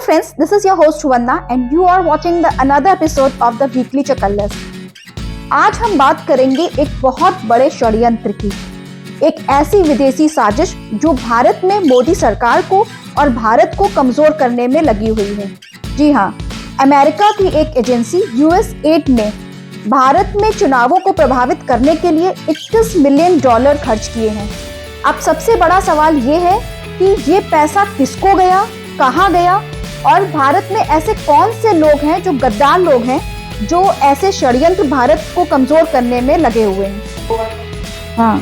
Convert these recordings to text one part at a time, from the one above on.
friends, this is your host Vanna and you are watching the another episode of the Weekly Chakallas. आज हम बात करेंगे एक बहुत बड़े षड्यंत्र की, एक ऐसी विदेशी साजिश जो भारत में मोदी सरकार को और भारत को कमजोर करने में लगी हुई है। जी हाँ, अमेरिका की एक एजेंसी USAID ने भारत में चुनावों को प्रभावित करने के लिए $21 मिलियन खर्च किए हैं। अब सबसे बड़ा सवाल ये है कि ये पैसा किसको गया, कहाँ गया और भारत में ऐसे कौन से लोग हैं जो गद्दार लोग हैं जो ऐसे षड्यंत्र भारत को कमजोर करने में लगे हुए हैं। हाँ,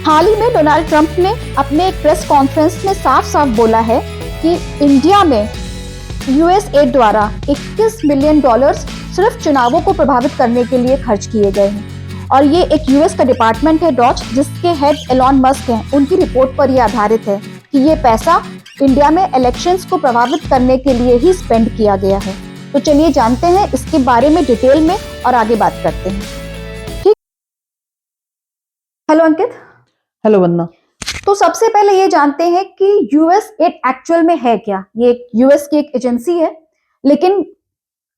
हाल ही में डोनाल्ड ट्रंप ने अपने एक प्रेस कॉन्फ्रेंस में साफ साफ बोला है कि इंडिया में USAID द्वारा $21 मिलियन सिर्फ चुनावों को प्रभावित करने के लिए खर्च किए गए हैं और ये एक US का डिपार्टमेंट है डॉज, जिसके हेड एलॉन मस्क हैं, उनकी रिपोर्ट पर यह आधारित है कि ये पैसा इंडिया में इलेक्शंस को प्रभावित करने के लिए ही स्पेंड किया गया है। तो चलिए जानते हैं इसके बारे में डिटेल में और आगे बात करते हैं। ठीक, हेलो अंकित। हेलो वन्ना। तो सबसे पहले ये जानते हैं कि USAID एक्चुअल में है क्या। ये एक US की एक एजेंसी है, लेकिन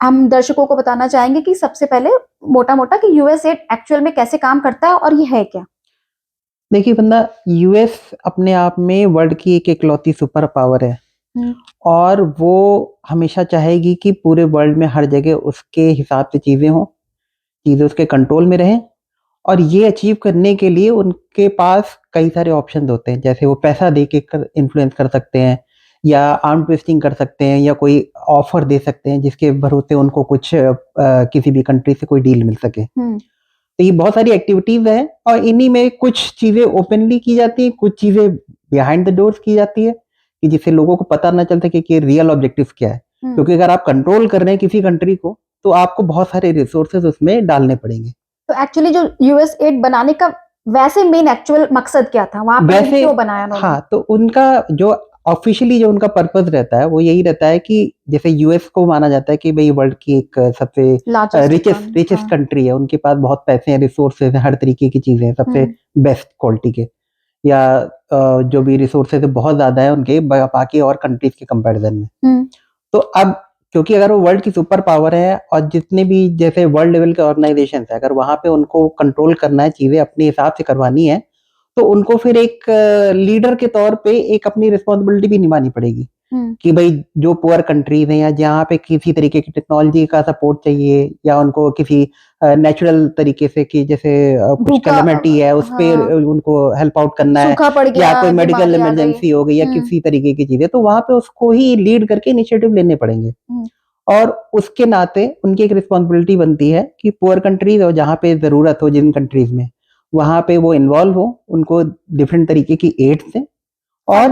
हम दर्शकों को बताना चाहेंगे कि सबसे पहले मोटा मोटा कि USAID एक्चुअल में कैसे काम करता है और ये है क्या। देखिए वन्ना, US अपने आप में वर्ल्ड की एक इकलौती सुपर पावर है और वो हमेशा चाहेगी कि पूरे वर्ल्ड में हर जगह उसके हिसाब से चीजें हों, चीजें उसके कंट्रोल में रहें। और ये अचीव करने के लिए उनके पास कई सारे ऑप्शन होते हैं, जैसे वो पैसा दे के इन्फ्लुएंस कर सकते हैं या आर्म ट्विस्टिंग कर सकते हैं या कोई ऑफर दे सकते हैं जिसके भरोसे उनको कुछ किसी भी कंट्री से कोई डील मिल सके। तो ये बहुत सारी एक्टिविटीज हैं और इन्हीं में कुछ चीजें ओपनली की जाती है, कुछ चीजें बिहाइंड द डोर्स की जाती है कि जिससे लोगों को पता ना चल सके कि रियल ऑब्जेक्टिव क्या है। क्योंकि अगर आप कंट्रोल कर रहे हैं किसी कंट्री को तो आपको बहुत सारे रिसोर्सेज उसमें डालने पड़ेंगे। तो एक्चुअली जो USAID बनाने का वैसे मेन एक्चुअल मकसद क्या था, वहां पर क्यों बनाया उन्होंने? हाँ, तो उनका जो ऑफिशियली जो उनका पर्पस रहता है वो यही रहता है कि जैसे US को माना जाता है कि भाई वर्ल्ड की एक सबसे रिचेस्ट कंट्री है, उनके पास बहुत पैसे हैं, रिसोर्सेज हैं, हर तरीके की चीजें हैं, सबसे बेस्ट क्वालिटी के या जो भी रिसोर्सेज है बहुत ज्यादा है उनके बाकी और कंट्रीज के कंपैरिजन में। तो अब क्योंकि अगर वो वर्ल्ड की सुपर पावर है और जितने भी जैसे वर्ल्ड लेवल के ऑर्गेनाइजेशन है, अगर वहां पे उनको कंट्रोल करना है, चीजें अपने हिसाब से करवानी है, तो उनको फिर एक लीडर के तौर पे एक अपनी रिस्पॉन्सिबिलिटी भी निभानी पड़ेगी कि भाई जो पुअर कंट्रीज हैं या जहाँ पे किसी तरीके की टेक्नोलॉजी का सपोर्ट चाहिए या उनको किसी नेचुरल तरीके से कि जैसे कुछ कैलेमिटी है उस पे उनको हेल्प आउट करना है या कोई मेडिकल इमरजेंसी हो गई या किसी तरीके की चीजें, तो वहां पे उसको ही लीड करके इनिशिएटिव लेने पड़ेंगे। और उसके नाते उनकी एक रिस्पॉन्सिबिलिटी बनती है कि पुअर कंट्रीज और जहाँ पे जरूरत हो जिन कंट्रीज में वहां पे वो इन्वॉल्व हो, उनको डिफरेंट तरीके की एड से और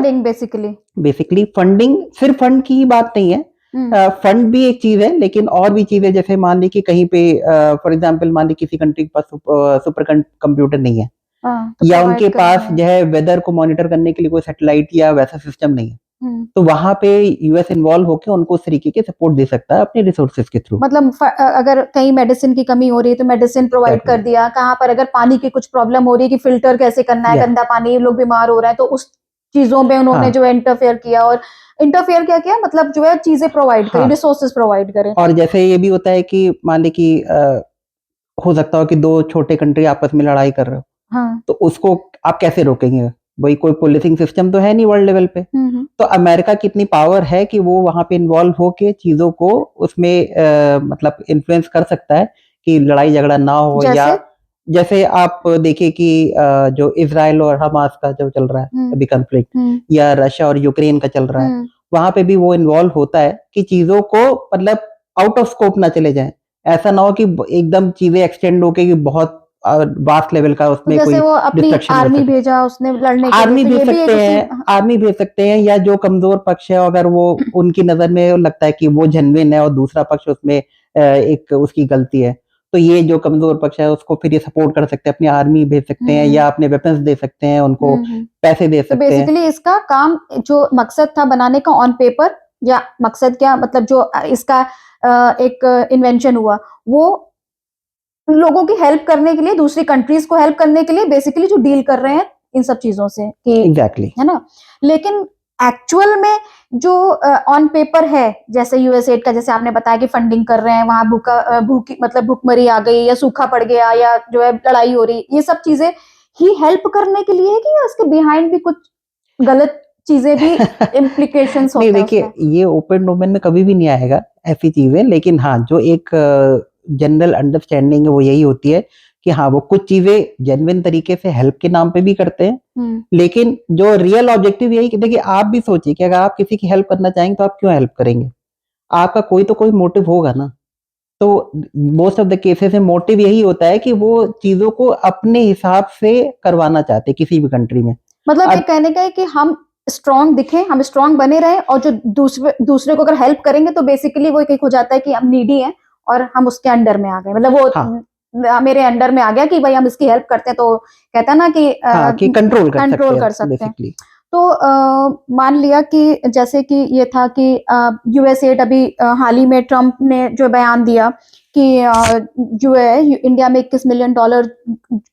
बेसिकली फंडिंग सिर्फ फंड की ही बात नहीं है, फंड भी एक चीज है लेकिन और भी चीजें, जैसे मान ली कि कहीं पे फॉर एग्जांपल मान ली किसी कंट्री के पास सुपर कंप्यूटर नहीं है तो या उनके पास जो है वेदर को मॉनिटर करने के लिए कोई सैटेलाइट या वैसा सिस्टम नहीं है, तो वहां पे US इन्वॉल्व होकर उनको उस तरीके के सपोर्ट दे सकता है अपने रिसोर्सेज के थ्रू। मतलब अगर कहीं मेडिसिन की कमी हो रही है तो मेडिसिन प्रोवाइड कर दिया, कहाँ पर अगर पानी की कुछ प्रॉब्लम हो रही है कि फिल्टर कैसे करना है, गंदा पानी, लोग बीमार हो रहे हैं, तो उस चीजों में उन्होंने जो इंटरफेयर किया और इंटरफेयर क्या किया, मतलब जो है चीजें प्रोवाइड करें, रिसोर्सेज प्रोवाइड करें। और जैसे ये भी होता है कि मान ली कि हो सकता हो कि दो छोटे कंट्री आपस में लड़ाई कर रहे हो, तो उसको आप कैसे रोकेंगे? भाई कोई पुलिसिंग सिस्टम तो है नहीं वर्ल्ड लेवल पे, तो अमेरिका की इतनी पावर है कि वो वहां पे इन्वॉल्व होके चीजों को उसमें मतलब इन्फ्लुएंस कर सकता है कि लड़ाई झगड़ा ना हो। या जैसे आप देखिए कि जो इजराइल और हमास का जो चल रहा है अभी कॉन्फ्लिक्ट या रशिया और यूक्रेन का चल रहा है, वहां पे भी वो इन्वॉल्व होता है कि चीजों को मतलब आउट ऑफ स्कोप ना चले जाए, ऐसा ना हो कि एकदम चीजें एक्सटेंड होके कि बहुत वास्ट लेवल का उसमें कोई डिस्ट्रक्शन आर्मी भेजा उसने लड़ने के आर्मी भेज सकते हैं, आर्मी भेज सकते हैं या जो कमजोर पक्ष है अगर वो उनकी नजर में लगता है कि वो जेन्युइन है और दूसरा पक्ष उसमें एक उसकी गलती है, तो ये जो कमजोर पक्ष है उसको फिर ये सपोर्ट कर सकते हैं, अपनी आर्मी भेज सकते हैं या अपने वेपन्स दे सकते हैं, उनको पैसे दे सकते हैं। बेसिकली इसका काम जो मकसद था बनाने का ऑन पेपर, या मकसद क्या मतलब जो इसका एक इन्वेंशन हुआ वो लोगों की हेल्प करने के लिए, दूसरी कंट्रीज को हेल्प करने के लिए बेसिकली जो डील कर रहे हैं इन सब चीजों से कि एग्जैक्टली है ना। लेकिन एक्चुअल में जो ऑन पेपर है, जैसे यूएसएड का, जैसे आपने बताया कि फंडिंग कर रहे हैं, वहां भूखी मतलब भूखमरी आ गई या सूखा पड़ गया या जो है लड़ाई हो रही, ये सब चीजें ही हेल्प करने के लिए है कि या उसके बिहाइंड भी कुछ गलत चीजें भी इम्प्लीकेशंस होते नहीं हैं देखिए, उसमें? ये ओपन डोमेन में कभी भी नहीं आएगा ऐसी चीजें, लेकिन हाँ जो एक जनरल अंडरस्टैंडिंग है वो यही होती है कि हाँ वो कुछ चीजें जेन्युइन तरीके से हेल्प के नाम पे भी करते हैं, लेकिन जो रियल ऑब्जेक्टिव यही कि देखिए आप भी सोचिए कि अगर आप किसी की हेल्प करना चाहेंगे तो आप क्यों हेल्प करेंगे? आपका कोई तो कोई मोटिव होगा ना। तो मोस्ट ऑफ द केसेस में मोटिव यही होता है कि वो चीजों को अपने हिसाब से करवाना चाहते हैं किसी भी कंट्री में। मतलब ये कहने का है कि हम स्ट्रांग दिखे, हम स्ट्रांग बने रहे, और जो दूसरे को अगर हेल्प करेंगे तो बेसिकली वो एक हो जाता है कि हम नीडी हैं और हम उसके अंडर में आ गए, मतलब वो मेरे अंडर में आ गया कि भाई हम इसकी हेल्प करते हैं, तो कहता है ना कि कंट्रोल कर कर सकते हैं। बेसिकली। तो मान लिया कि जैसे कि ये था कि यूएसएड अभी हाल ही में ट्रम्प ने जो बयान दिया कि जो है इंडिया में $21 मिलियन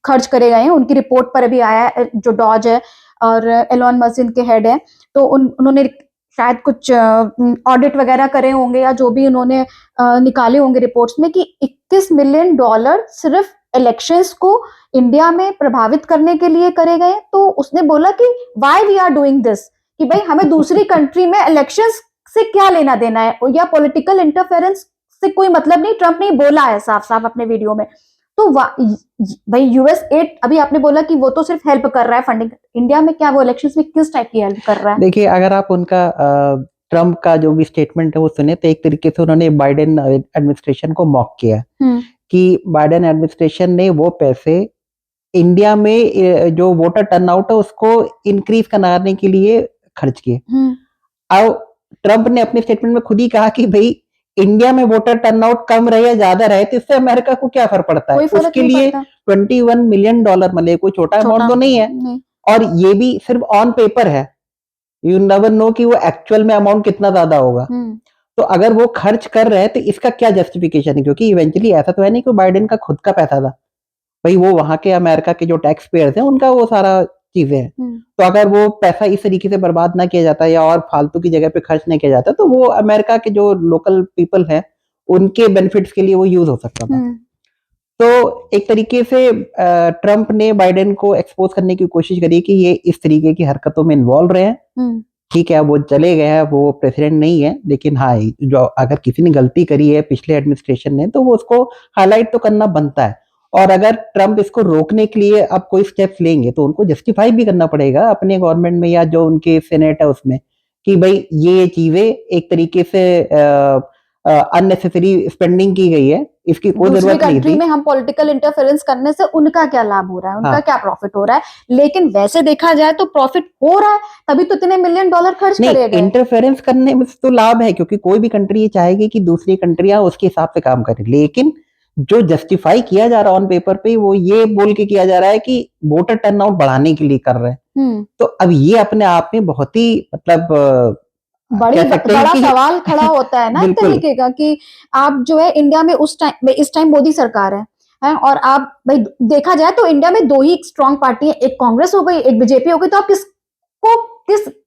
खर्च करे गए हैं, उनकी रिपोर्ट पर अभी आया है, जो डॉज है और एलोन मस्क इनके हेड है, तो उन्होंने शायद कुछ ऑडिट वगैरह करे होंगे या जो भी उन्होंने निकाले होंगे रिपोर्ट्स में कि $21 मिलियन सिर्फ इलेक्शंस को इंडिया में प्रभावित करने के लिए करे गए। तो उसने बोला कि why we are doing this, कि भाई हमें दूसरी कंट्री में इलेक्शंस से क्या लेना देना है, या पॉलिटिकल इंटरफेरेंस से कोई मतलब नहीं। ट्रम्प ने बोला है साफ साफ अपने वीडियो में। तो भाई यूएसएड अभी आपने बोला कि वो तो सिर्फ हेल्प कर रहा है फंडिंग, इंडिया में क्या वो इलेक्शंस में किस टाइप की हेल्प कर रहा है? देखिए अगर आप उनका ट्रम्प का जो भी स्टेटमेंट है वो सुने तो एक तरीके से उन्होंने बाइडेन एडमिनिस्ट्रेशन को मॉक किया कि बाइडेन एडमिनिस्ट्रेशन ने वो पैसे इंडिया में जो वोटर टर्नआउट है उसको इंक्रीज कराने के लिए खर्च किए। अब ट्रम्प ने अपने स्टेटमेंट में खुद ही कहा कि भाई इंडिया में वोटर टर्नआउट कम रहे या ज्यादा रहे तो इससे अमेरिका को क्या फर्क पड़ता है? उसके लिए $21 मिलियन मतलब कोई छोटा अमाउंट तो नहीं है। और ये भी सिर्फ ऑन पेपर है, यू नेवर नो कि वो एक्चुअल में अमाउंट कितना ज्यादा होगा। तो अगर वो खर्च कर रहे हैं तो इसका क्या जस्टिफिकेशन है? क्योंकि इवेंचुअली ऐसा तो है नहीं कि बाइडेन का खुद का पैसा था, भाई वो वहां के अमेरिका के जो टैक्स पेयर्स हैं उनका वो सारा चीजें हैं। तो अगर वो पैसा इस तरीके से बर्बाद ना किया जाता या और फालतू की जगह पे खर्च नहीं किया जाता तो वो अमेरिका के जो लोकल पीपल हैं उनके बेनिफिट्स के लिए वो यूज हो सकता था। तो एक तरीके से ट्रम्प ने बाइडेन को एक्सपोज करने की कोशिश करी कि ये इस तरीके की हरकतों में इन्वॉल्व रहे हैं। ठीक है, वो चले गए हैं, वो प्रेसिडेंट नहीं है, लेकिन हाँ जो अगर किसी ने गलती करी है पिछले एडमिनिस्ट्रेशन ने तो वो उसको हाईलाइट तो करना बनता है। और अगर ट्रम्प इसको रोकने के लिए अब कोई स्टेप्स लेंगे तो उनको जस्टिफाई भी करना पड़ेगा अपने गवर्नमेंट में या जो उनके सेनेट है उसमें कि भाई ये चीजें एक तरीके से अननेसेसरी स्पेंडिंग की गई है, इसकी कोई जरूरत नहीं थी। में हम पॉलिटिकल इंटरफेरेंस करने से उनका क्या लाभ हो रहा है, उनका क्या प्रॉफिट हो रहा है? लेकिन वैसे देखा जाए तो प्रॉफिट हो रहा है, तभी तो इतने $1 मिलियन खर्च करे गए। इंटरफेरेंस करने में तो लाभ है क्योंकि कोई भी कंट्री ये चाहेगी कि दूसरी कंट्रियां उसके हिसाब से काम करें, लेकिन जो जस्टिफाई किया जा रहा है ऑन पेपर पे वो ये बोल के किया जा रहा है कि वोटर टर्नआउट बढ़ाने के लिए कर रहे हैं। तो अब ये अपने आप में बहुत ही मतलब बड़ा सवाल खड़ा होता है ना एक तरीके का कि आप जो है इंडिया में इस टाइम मोदी सरकार है और आप भाई देखा जाए तो इंडिया में दो ही स्ट्रांग पार्टी है, एक कांग्रेस हो गई, एक बीजेपी हो गई। तो आप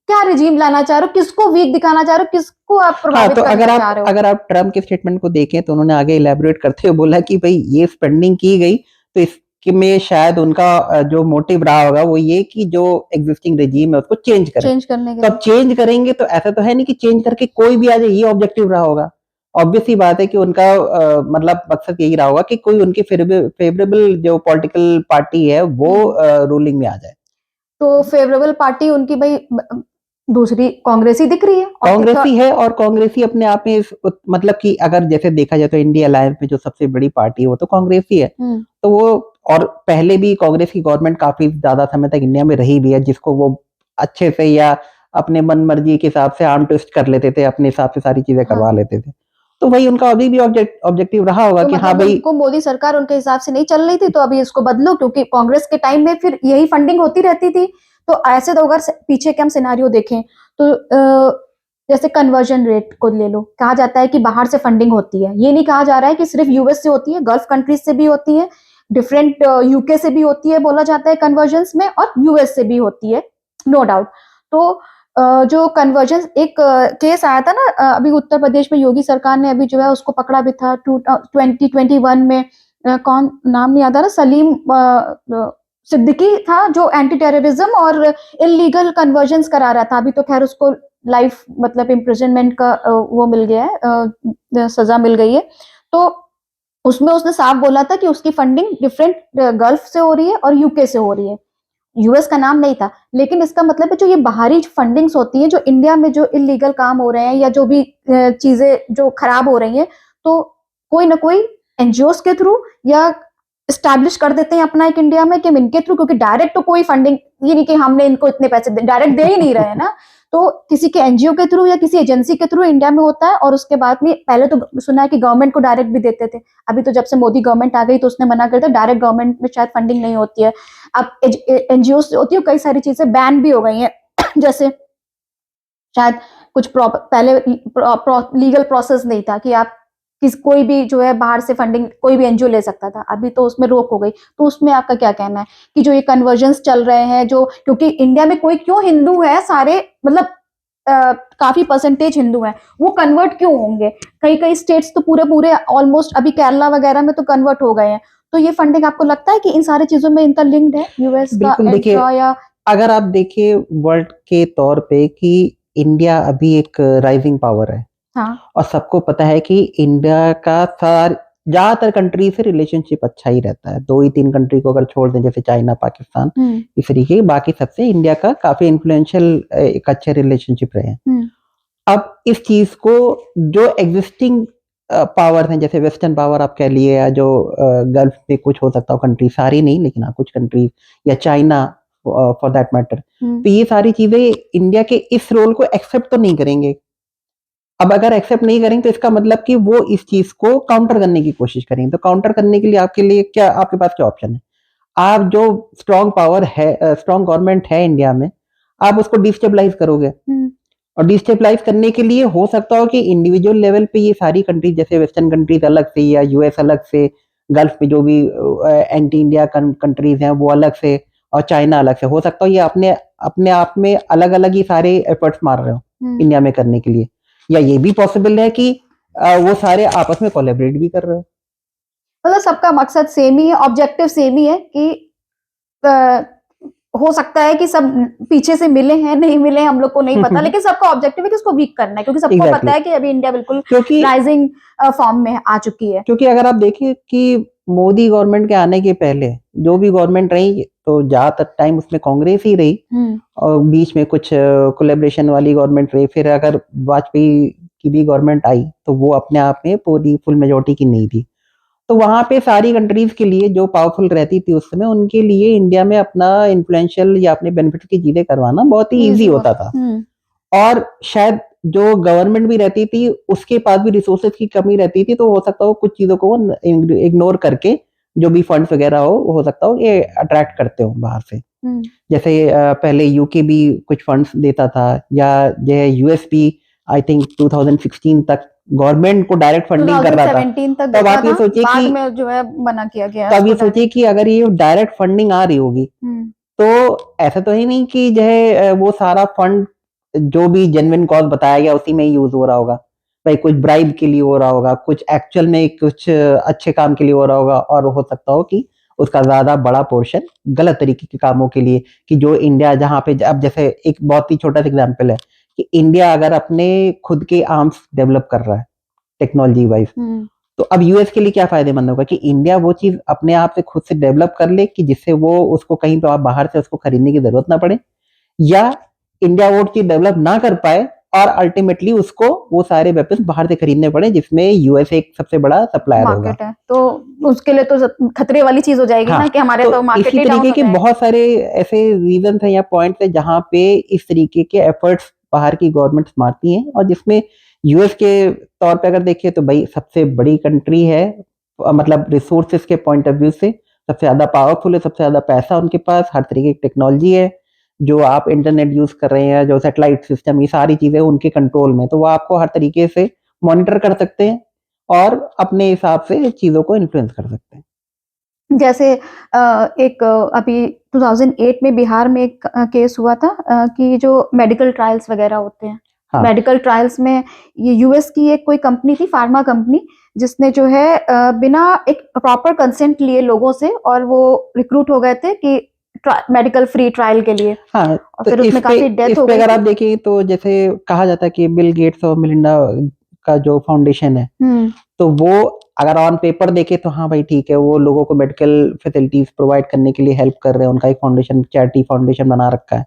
क्या रिजीम लाना चाह रहे हो, किसको वीक दिखाना चाह रहे हो, किसको आप प्रभावित करना चाह रहे हो? अगर आप ट्रम्प के स्टेटमेंट को देखें तो उन्होंने आगे इलेबोरेट करते हुए बोला कि भाई ये स्पेंडिंग की गई तो इसमें शायद उनका जो मोटिव रहा होगा वो ये कि जो एग्जिस्टिंग रेजीम है उसको चेंज करने तो अब चेंज करेंगे तो ऐसा तो है नहीं कि चेंज करके कोई भी आ जाए, ये ऑब्जेक्टिव रहा होगा। ऑब्वियस ही बात है कि उनका मतलब मकसद यही रहा होगा कि कोई उनकी फेवरेबल जो पॉलिटिकल पार्टी है वो रूलिंग में आ जाए। तो फेवरेबल पार्टी उनकी भाई दूसरी कांग्रेस ही दिख रही है, कांग्रेस ही है और कांग्रेस ही अपने आप में मतलब कि अगर जैसे देखा जाए तो इंडिया अलायंस में जो सबसे बड़ी पार्टी है वो तो कांग्रेस ही है। तो वो और पहले भी कांग्रेस की गवर्नमेंट काफी ज्यादा समय तक इंडिया में रही भी है, जिसको वो अच्छे से या अपने मन मर्जी के हिसाब से आर्म ट्विस्ट कर लेते थे, अपने हिसाब से सारी चीजें करवा लेते थे। तो वही उनका अभी भी ऑब्जेक्टिव रहा होगा कि हाँ भाई को मोदी सरकार उनके हिसाब से नहीं चल रही थी तो अभी इसको बदलो, क्योंकि कांग्रेस के टाइम में फिर यही फंडिंग होती रहती थी। तो ऐसे तो अगर पीछे के हम सिनेरियो देखें तो जैसे कन्वर्जन रेट को ले लो, कहा जाता है कि बाहर से फंडिंग होती है, ये नहीं कहा जा रहा है कि सिर्फ यूएस से होती है, गल्फ कंट्रीज से भी होती है, डिफरेंट यूके से भी होती है बोला जाता है कन्वर्जन में, और यूएस से भी होती है, नो डाउट। तो जो कन्वर्जन एक केस आया था ना, अभी उत्तर प्रदेश में योगी सरकार ने अभी जो है उसको पकड़ा भी था 2021 में। कौन नाम नहीं आता ना, सलीम सिद्दीकी था, जो एंटी टेररिज्म और इलीगल कन्वर्जन्स करा रहा था। अभी तो खैर उसको लाइफ मतलब इम्प्रिजनमेंट का वो मिल गया है, सजा मिल गई है। तो उसमें उसने साफ बोला था कि उसकी फंडिंग डिफरेंट गल्फ से हो रही है और यूके से हो रही है। यूएस का नाम नहीं था, लेकिन इसका मतलब है जो ये बाहरी फंडिंग्स होती हैं, जो इंडिया में जो इलीगल काम हो रहे हैं या जो भी चीजें जो खराब हो रही हैं, तो कोई ना कोई एनजीओस के थ्रू या स्टैब्लिश कर देते हैं अपना एक इंडिया में कि हम इनके थ्रू, क्योंकि डायरेक्ट तो कोई फंडिंग ये नहीं कि हमने इनको इतने पैसे डायरेक्ट दे ही नहीं रहे हैं ना। तो किसी के एनजीओ के थ्रू या किसी एजेंसी के थ्रू इंडिया में होता है, और उसके बाद में पहले तो सुना है कि गवर्नमेंट को डायरेक्ट भी देते थे। अभी तो जब से मोदी गवर्नमेंट आ गई तो उसने मना कर दिया, डायरेक्ट गवर्नमेंट में शायद फंडिंग नहीं होती है। अब एनजीओ होती है, कई सारी चीजें बैन भी हो गई हैं जैसे शायद कुछ पहले लीगल प्रोसेस नहीं था कि आप कोई भी जो है बाहर से फंडिंग कोई भी एनजीओ ले सकता था, अभी तो उसमें रोक हो गई। तो उसमें आपका क्या कहना है कि जो ये कन्वर्जन्स चल रहे हैं, जो क्योंकि इंडिया में कोई क्यों हिंदू है, सारे मतलब काफी परसेंटेज हिंदू हैं, वो कन्वर्ट क्यों होंगे? कई कई स्टेट्स तो पूरे पूरे ऑलमोस्ट अभी केरला वगैरह में तो कन्वर्ट हो गए हैं। तो ये फंडिंग आपको लगता है कि इन सारी चीजों में इनका लिंक्ड है, यूएस का देखिए, या अगर आप देखिए वर्ल्ड के तौर पे कि इंडिया अभी एक राइजिंग पावर है। हाँ। और सबको पता है कि इंडिया का ज्यादातर कंट्री से रिलेशनशिप अच्छा ही रहता है। 2 ही 3 कंट्री को अगर छोड़ दें, जैसे चाइना, पाकिस्तान, इस तरीके, बाकी सबसे इंडिया का काफी इन्फ्लुएंशियल एक अच्छे रिलेशनशिप रहे हैं। अब इस चीज को जो एग्जिस्टिंग पावर हैं, जैसे वेस्टर्न पावर आप कह लिए, या जो गल्फ में कुछ हो सकता हो कंट्री, सारी नहीं लेकिन हाँ कुछ कंट्री, या चाइना फॉर दैट मैटर, तो ये सारी चीजें इंडिया के इस रोल को एक्सेप्ट तो नहीं करेंगे। अब अगर एक्सेप्ट नहीं करेंगे तो इसका मतलब कि वो इस चीज को काउंटर करने की कोशिश करेंगे। तो काउंटर करने के लिए आपके लिए क्या, आपके पास क्या ऑप्शन है? आप जो स्ट्रॉन्ग पावर है, स्ट्रॉन्ग गवर्नमेंट है इंडिया में, आप उसको डिस्टेबलाइज करोगे। और डिस्टेबलाइज करने के लिए हो सकता हो कि इंडिविजुअल लेवल पे ये सारी कंट्रीज, जैसे वेस्टर्न कंट्रीज अलग से या यूएस अलग से, गल्फ में जो भी एंटी इंडिया कंट्रीज हैं वो अलग से, और चाइना अलग से, हो सकता हो ये अपने अपने आप में अलग अलग ही सारे एफर्ट्स मार रहे हो इंडिया में करने के लिए। या ये भी पॉसिबल है कि वो सारे आपस में कोलैबोरेट भी कर रहे हो। मतलब सबका मकसद सेम ही है, ऑब्जेक्टिव सेम ही है कि हो सकता है कि सब पीछे से मिले हैं, नहीं मिले हम लोग को नहीं पता, लेकिन सबका ऑब्जेक्टिव है कि उसको वीक करना है, क्योंकि सबको पता है कि अभी इंडिया बिल्कुल राइजिंग फॉर्म में आ चुकी है। क्योंकि अगर आप देखिए कि मोदी गवर्नमेंट के आने के पहले जो भी गवर्नमेंट रही, तो ज्यादातर टाइम उसमें कांग्रेस ही रही, और बीच में कुछ कोलैबोरेशन वाली गवर्नमेंट रही। फिर अगर वाजपेयी की भी गवर्नमेंट आई तो वो अपने आप में पूरी फुल मेजोरिटी की नहीं थी। तो वहां पे सारी कंट्रीज के लिए जो पावरफुल रहती थी उस समय, उनके लिए इंडिया में अपना इन्फ्लुएंशियल या अपने बेनिफिट की चीजें करवाना बहुत ही ईजी होता था। और शायद जो गवर्नमेंट भी रहती थी उसके पास भी रिसोर्सेज की कमी रहती थी, तो हो सकता हो कुछ चीजों को इग्नोर करके जो भी फंड्स वगैरह हो सकता हो ये अट्रैक्ट करते हो बाहर से। जैसे पहले यूके भी कुछ फंड्स देता था, या जो है यूएस भी आई थिंक 2016 तक गवर्नमेंट को डायरेक्ट फंडिंग कर रहा था। तब आप ये सोचिए कि में जो है मना किया गया। तब ये सोचिए कि अगर ये डायरेक्ट फंडिंग आ रही होगी, तो ऐसा तो ही नहीं कि जो है वो सारा फंड जो भी जेन्युइन कॉज बताया गया उसी में ही यूज हो रहा होगा। भाई कुछ ब्राइब के लिए हो रहा होगा, कुछ एक्चुअल में कुछ अच्छे काम के लिए हो रहा होगा, और हो सकता हो कि उसका ज्यादा बड़ा पोर्शन गलत तरीके के कामों के लिए, कि जो इंडिया जहाँ पे, अब जैसे एक बहुत ही छोटा सा एग्जाम्पल है कि इंडिया अगर अपने खुद के आर्म्स डेवलप कर रहा है टेक्नोलॉजी वाइज, तो अब यूएस के लिए क्या फायदेमंद होगा कि इंडिया वो चीज अपने आप से खुद से डेवलप कर ले, कि जिससे वो उसको कहीं पे बाहर से उसको खरीदने की जरूरत ना पड़े, या इंडिया वो चीज डेवलप ना कर पाए और अल्टीमेटली उसको वो सारे वेपन्स बाहर से खरीदने पड़े, जिसमें यूएस एक सबसे बड़ा सप्लायर होगा। है। तो उसके लिए तो खतरे वाली चीज हो जाएगी ना कि हमारे तो मार्केट इसी तरीके के बहुत सारे ऐसे रीजन है या पॉइंट्स है जहां पे इस तरीके के एफर्ट्स बाहर की गवर्नमेंट्स मारती हैं, और जिसमें यूएस के तौर पे अगर देखिए तो भाई सबसे बड़ी कंट्री है, मतलब रिसोर्सेज के पॉइंट ऑफ व्यू से सबसे ज्यादा पावरफुल है, सबसे ज्यादा पैसा उनके पास, हर तरीके की टेक्नोलॉजी है, जो आप इंटरनेट यूज कर रहे हैं, जो सैटेलाइट सिस्टम, ये सारी चीजें उनके कंट्रोल में, तो वो आपको हर तरीके से मॉनिटर कर सकते हैं और अपने हिसाब से चीजों को इन्फ्लुएंस कर सकते हैं। जैसे एक अभी 2008 में बिहार में एक केस हुआ था कि जो मेडिकल ट्रायल्स वगैरह होते हैं, हाँ मेडिकल ट्रायल्स में ये यूएस की एक कोई कंपनी थी, फार्मा कंपनी, जिसने जो है बिना एक प्रॉपर कंसेंट लिए लोगों से, और वो रिक्रूट हो गए थे कि मेडिकल फ्री ट्रायल के लिए, हाँ। और तो फिर उसमें काफी डेथ हो इस पे गई अगर आप थी। देखें तो जैसे कहा जाता है कि बिल गेट्स और मिलिंडा का जो फाउंडेशन है, तो वो अगर ऑन पेपर देखे तो हाँ भाई ठीक है, वो लोगों को मेडिकल फैसिलिटीज प्रोवाइड करने के लिए हेल्प कर रहे हैं, उनका एक फाउंडेशन, चैरिटी फाउंडेशन बना रखा है।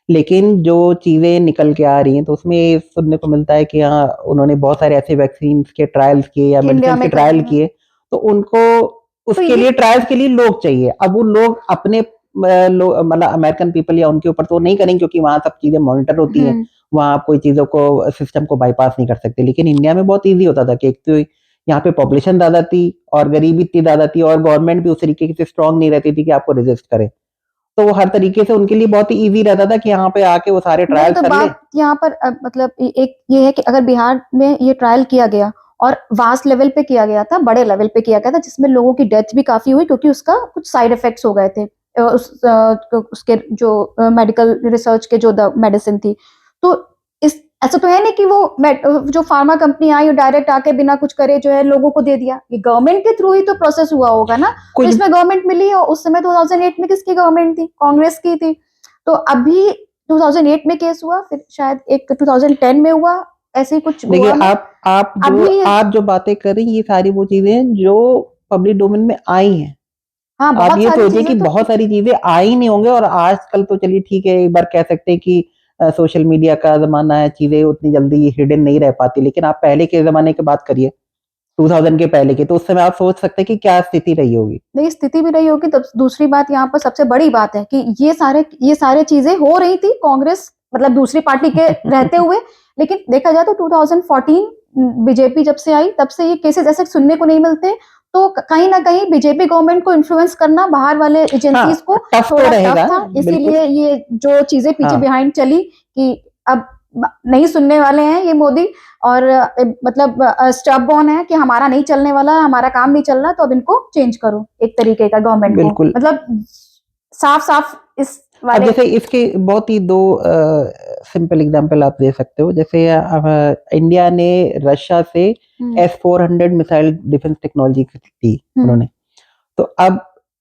लेकिन जो चीजें निकल के आ रही हैं तो उसमें ये सुनने को मिलता है कि हाँ उन्होंने बहुत सारे ऐसे वैक्सीन के ट्रायल्स किए या इंडिया मेडिसिन के में ट्रायल कराए हैं। किए, तो उनको तो उसके ये लिए ट्रायल्स के लिए लोग चाहिए। अब वो लोग अपने मतलब अमेरिकन पीपल या उनके ऊपर तो नहीं करेंगे, क्योंकि वहां सब चीजें मॉनिटर होती हैं, वहां आप कोई चीजों को, सिस्टम को बाईपास नहीं कर सकते। लेकिन इंडिया में बहुत ईजी होता था कि एक तो यहाँ पे पॉपुलेशन ज्यादा थी और गरीबी इतनी ज्यादा थी और गवर्नमेंट भी उस तरीके से स्ट्रांग नहीं रहती थी कि आपको रजिस्ट करे, तो वो हर तरीके से उनके लिए बहुत ही ईजी रहता था कि यहाँ पे आके वो सारे नहीं, ट्रायल तो कर ले। बात यहाँ पर मतलब एक ये है कि अगर बिहार में ये ट्रायल किया गया और वास्ट लेवल पे किया गया था, बड़े लेवल पे किया गया था, जिसमें लोगों की डेथ भी काफी हुई क्योंकि उसका कुछ साइड इफेक्ट्स हो गए थे, उसके जो मेडिकल रिसर्च के जो मेडिसिन थी। तो इस ऐसा तो है नहीं कि वो जो फार्मा कंपनी आई और डायरेक्ट आके बिना कुछ करे जो है लोगों को दे दिया, ये गवर्नमेंट के थ्रू ही तो प्रोसेस हुआ होगा ना। तो इसमें गवर्नमेंट मिली, और उस समय 2008 में किसकी गवर्नमेंट थी? कांग्रेस की थी। तो अभी 2008 में केस हुआ, फिर शायद एक 2010 में हुआ, ऐसे ही कुछ देखिए गोवा में। आप जो बातें कर रही हैं ये सारी वो चीजें जो पब्लिक डोमेन में आई हैं। हाँ, आप बहुत ये सारी सोचिए कि चीजें तो बहुत सारी चीजें आई नहीं होंगे, और आजकल तो चलिए ठीक है, एक बार कह सकते हैं कि सोशल मीडिया का जमाना है, चीजें उतनी जल्दी हिडन नहीं रह पाती। लेकिन आप पहले के जमाने की बात करिए, 2000 के पहले की, तो उस समय आप सोच सकते हैं कि क्या स्थिति रही होगी। नहीं, स्थिति भी रही होगी। तब दूसरी बात यहाँ पर सबसे बड़ी बात है कि ये सारे चीजें हो रही थी कांग्रेस मतलब दूसरी पार्टी के रहते हुए। लेकिन देखा जाए तो 2014 बीजेपी जब से आई तब से ये केसेस ऐसे सुनने को नहीं मिलते। तो कहीं ना कहीं बीजेपी गवर्नमेंट को इन्फ्लुएंस करना बाहर वाले एजेंसीज को टफ तो थोड़ा टफ रहेगा, था, बिल्कुल। इसीलिए ये जो चीजें पीछे हाँ बिहाइंड चली कि अब नहीं सुनने वाले हैं ये मोदी, और मतलब स्टॉप बॉन है कि हमारा नहीं चलने वाला, हमारा काम नहीं चल रहा, तो अब इनको चेंज करो एक तरीके का गवर्नमेंट को, बिल्कुल। मतलब साफ साफ इस अब वाले। जैसे इसके बहुत ही दो सिंपल एग्जांपल आप दे सकते हो। जैसे इंडिया ने रशिया से S-400 मिसाइल डिफेंस टेक्नोलॉजी दी उन्होंने, तो अब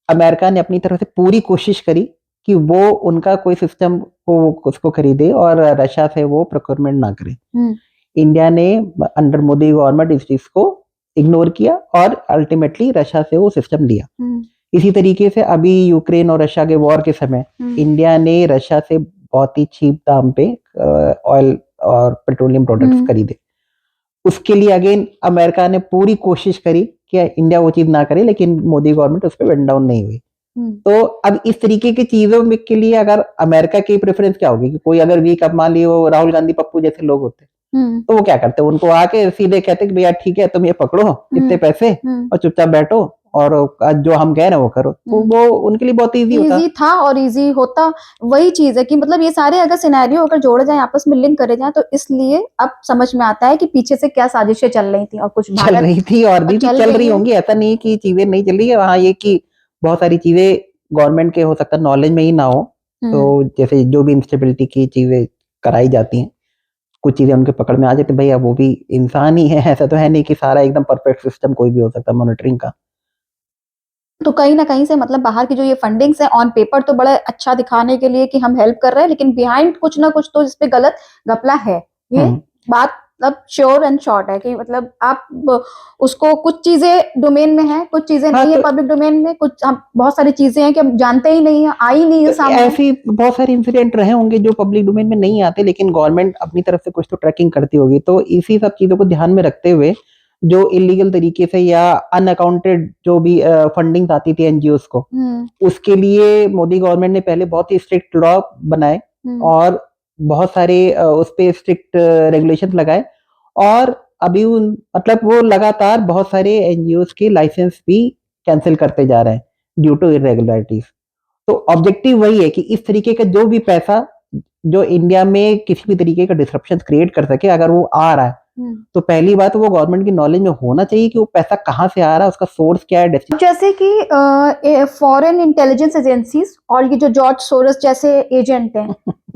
अमेरिका ने अपनी तरफ से पूरी कोशिश करी कि वो उनका कोई सिस्टम को उसको खरीदे और रशिया से वो प्रोक्योरमेंट ना करे। इंडिया ने अंडर मोदी गवर्नमेंट इस चीज को इग्नोर किया और अल्टीमेटली रशिया से वो सिस्टम लिया। इसी तरीके से अभी यूक्रेन और रशिया के वॉर के समय इंडिया ने रशिया से बहुत ही चीप दाम पे ऑयल और पेट्रोलियम प्रोडक्ट्स खरीदे। उसके लिए अगेन अमेरिका ने पूरी कोशिश करी कि इंडिया वो चीज ना करे, लेकिन मोदी गवर्नमेंट उस पर बेंड डाउन नहीं हुई। तो अब इस तरीके की चीजों में के लिए अगर अमेरिका की प्रेफरेंस क्या होगी कि कोई अगर वीक, अब मान लियो राहुल गांधी पप्पू जैसे लोग होते, तो वो क्या करते, उनको आके सीधे कहते कि भैया ठीक है तुम ये पकड़ो इतने पैसे और चुपचाप बैठो और जो हम कह रहे हैं वो करो। तो वो उनके लिए बहुत इजी था और इजी होता। वही चीज है कि मतलब ये सारे अगर सिनेरियो अगर जोड़े जाए, आपस में लिंक करे जाए, तो इसलिए अब समझ में आता है कि पीछे से क्या साजिशें चल रही थी, और कुछ चल रही थी और भी चल रही होंगी। ऐसा नहीं कि चीजें नहीं चल रही है, वहाँ ये कि बहुत सारी चीजें गवर्नमेंट के हो सकता है नॉलेज में ही ना हो। तो जैसे जो भी इंस्टेबिलिटी की चीजें कराई जाती हैं, कुछ चीजें उनके पकड़ में आ जाती है, भैया वो भी इंसान ही है, ऐसा तो है नहीं कि सारा एकदम परफेक्ट सिस्टम कोई भी हो सकता है मॉनिटरिंग का। तो कहीं ना कहीं से मतलब बाहर की जो ये फंडिंग्स है, ऑन पेपर तो बड़ा अच्छा दिखाने के लिए कि हम हेल्प कर रहे हैं, लेकिन बिहाइंड कुछ ना कुछ तो इस पे गलत घपला है। ये बात अब श्योर एंड शॉर्ट है कि मतलब आप उसको, कुछ चीजें डोमेन में है, कुछ चीजें नहीं है पब्लिक डोमेन में, कुछ बहुत सारी चीजें हैं कि हम जानते ही नहीं है, आई नहीं है सामने। ऐसी बहुत सारे इंसिडेंट रहे होंगे जो पब्लिक डोमेन में नहीं आते, लेकिन गवर्नमेंट अपनी तरफ से कुछ तो ट्रैकिंग करती होगी। तो इसी सब चीजों को ध्यान में रखते हुए जो इलीगल तरीके से या अनअकाउंटेड जो भी फंडिंग आती थी एनजीओस को, उसके लिए मोदी गवर्नमेंट ने पहले बहुत ही स्ट्रिक्ट लॉ बनाए और बहुत सारे उस पे स्ट्रिक्ट रेगुलेशन लगाए, और अभी मतलब वो लगातार बहुत सारे एनजीओस के लाइसेंस भी कैंसिल करते जा रहे हैं ड्यू टू इरेगुलरिटीज। तो ऑब्जेक्टिव वही है कि इस तरीके का जो भी पैसा जो इंडिया में किसी भी तरीके का डिसरप्शन क्रिएट कर सके, अगर वो आ रहा है तो पहली बात वो गवर्नमेंट की नॉलेज में होना चाहिए कि वो पैसा कहाँ से आ रहा है, उसका सोर्स क्या है। जैसे कि फॉरेन इंटेलिजेंस एजेंसीज और ये जो जॉर्ज सोरोस जैसे एजेंट हैं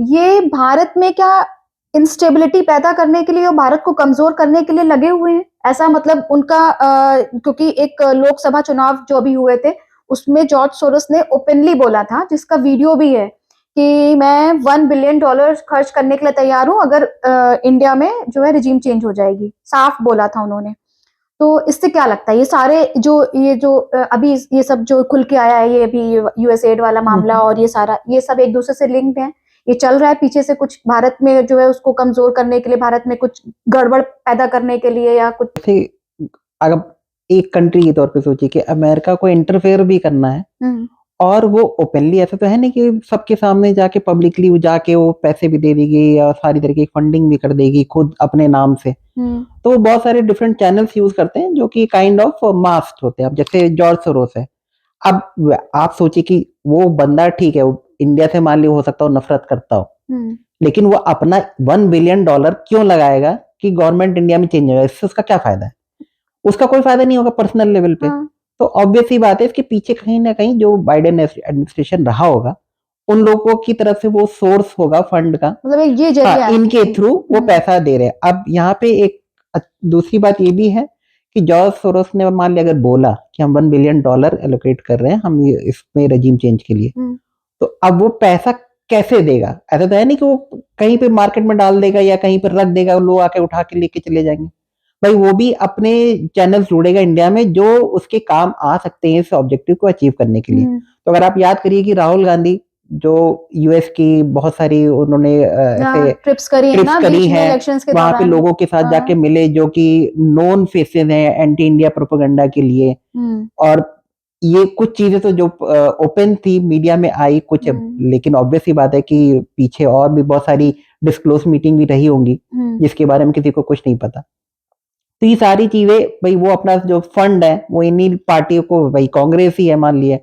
ये भारत में क्या इंस्टेबिलिटी पैदा करने के लिए और भारत को कमजोर करने के लिए लगे हुए हैं, ऐसा मतलब उनका क्योंकि एक लोकसभा चुनाव जो अभी हुए थे उसमें जॉर्ज सोरोस ने ओपनली बोला था, जिसका वीडियो भी है, कि मैं $1 बिलियन खर्च करने के लिए तैयार हूं अगर इंडिया में जो है रिजीम चेंज हो जाएगी, साफ बोला था उन्होंने। तो इससे क्या लगता है ये सारे जो अभी ये सब जो खुल के आया है, ये अभी यूएसएड वाला मामला और ये सारा, ये सब एक दूसरे से लिंक्ड है, ये चल रहा है पीछे से कुछ भारत में जो है उसको कमजोर करने के लिए, भारत में कुछ गड़बड़ पैदा करने के लिए, या कुछ। अगर एक कंट्री के तौर पे सोचिए कि अमेरिका को इंटरफेयर भी करना है और वो ओपनली, ऐसा तो है नहीं कि सबके सामने जाके पब्लिकली जाके वो पैसे भी दे देगी और सारी तरह की फंडिंग भी कर देगी खुद अपने नाम से। तो वो बहुत सारे डिफरेंट चैनल्स यूज करते हैं जो कि काइंड ऑफ मास्क होते हैं। अब जैसे जॉर्ज सोरोस है, अब आप सोचिए कि वो बंदा ठीक है, वो इंडिया से मान ली हो सकता हो नफरत करता हो, लेकिन वो अपना $1 बिलियन क्यों लगाएगा कि गवर्नमेंट इंडिया में चेंज होगा? इससे उसका क्या फायदा है? उसका कोई फायदा नहीं होगा पर्सनल लेवल पे। तो ऑब्वियस ही बात है इसके पीछे कहीं ना कहीं जो बाइडेन एडमिनिस्ट्रेशन रहा होगा, उन लोगों की तरफ से वो सोर्स होगा फंड का, मतलब ये जरिया इनके थ्रू वो पैसा दे रहे हैं। अब यहाँ पे एक दूसरी बात ये भी है कि जॉर्ज सोरोस ने मान लिया अगर बोला कि हम $1 बिलियन एलोकेट कर रहे हैं हम इसमें रजीम चेंज के लिए, तो अब वो पैसा कैसे देगा? ऐसा तो है नहीं कि वो कहीं पे मार्केट में डाल देगा या कहीं पर रख देगा, लोग आके उठा के लेके चले जाएंगे। भाई वो भी अपने चैनल जोड़ेगा इंडिया में जो उसके काम आ सकते हैं इस ऑब्जेक्टिव को अचीव करने के लिए। तो अगर आप याद करिए कि राहुल गांधी जो यूएस की बहुत सारी उन्होंने ऐसे ट्रिप्स करी है वहां पे लोगों के साथ जाके मिले जो कि नोन फेसेस हैं एंटी इंडिया प्रोपेगेंडा के लिए, और ये कुछ चीजें तो जो ओपन थी मीडिया में आई कुछ, लेकिन ऑब्वियस ही बात है कि पीछे और भी बहुत सारी डिस्क्लोज मीटिंग भी रही होंगी जिसके बारे में किसी को कुछ नहीं पता। तो ये सारी चीजें भाई वो अपना जो फंड है वो इन्हीं पार्टियों को, भाई कांग्रेस ही है मान लिया,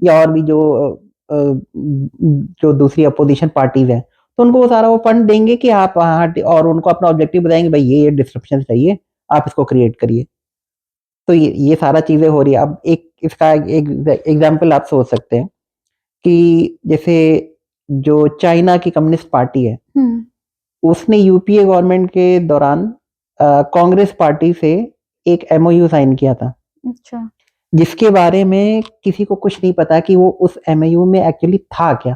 या और भी जो दूसरी अपोजिशन पार्टीज है, तो उनको वो सारा वो फंड देंगे कि आप और उनको अपना ऑब्जेक्टिव बताएंगे भाई ये डिस्ट्रप्शन चाहिए, आप इसको क्रिएट करिए। तो ये सारा चीजें हो रही है। अब एक इसका एक एग्जाम्पल आप सोच सकते हैं कि जैसे जो चाइना की कम्युनिस्ट पार्टी है उसने यूपीए गवर्नमेंट के दौरान कांग्रेस पार्टी से एक एमओयू साइन किया था। अच्छा। जिसके बारे में किसी को कुछ नहीं पता कि वो उस एमओयू में एक्चुअली था क्या।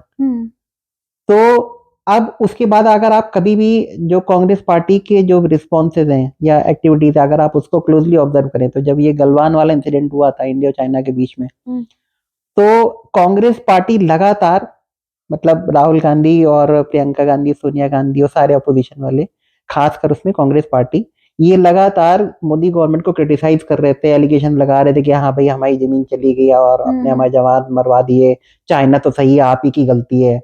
तो अब उसके बाद अगर आप कभी भी जो कांग्रेस पार्टी के जो रिस्पॉन्सेज हैं या एक्टिविटीज अगर आप उसको क्लोजली ऑब्जर्व करें, तो जब ये गलवान वाला इंसिडेंट हुआ था इंडिया और चाइना के बीच में, तो कांग्रेस पार्टी लगातार, मतलब राहुल गांधी और प्रियंका गांधी, सोनिया गांधी और सारे अपोजिशन वाले, खासकर उसमें कांग्रेस पार्टी, ये लगातार मोदी गवर्नमेंट को क्रिटिसाइज कर रहे थे, एलिगेशन लगा रहे थे कि हाँ भाई हमारी जमीन चली गई और अपने हमारे जवान मरवा दिए, चाइना तो सही है, आप ही की गलती है।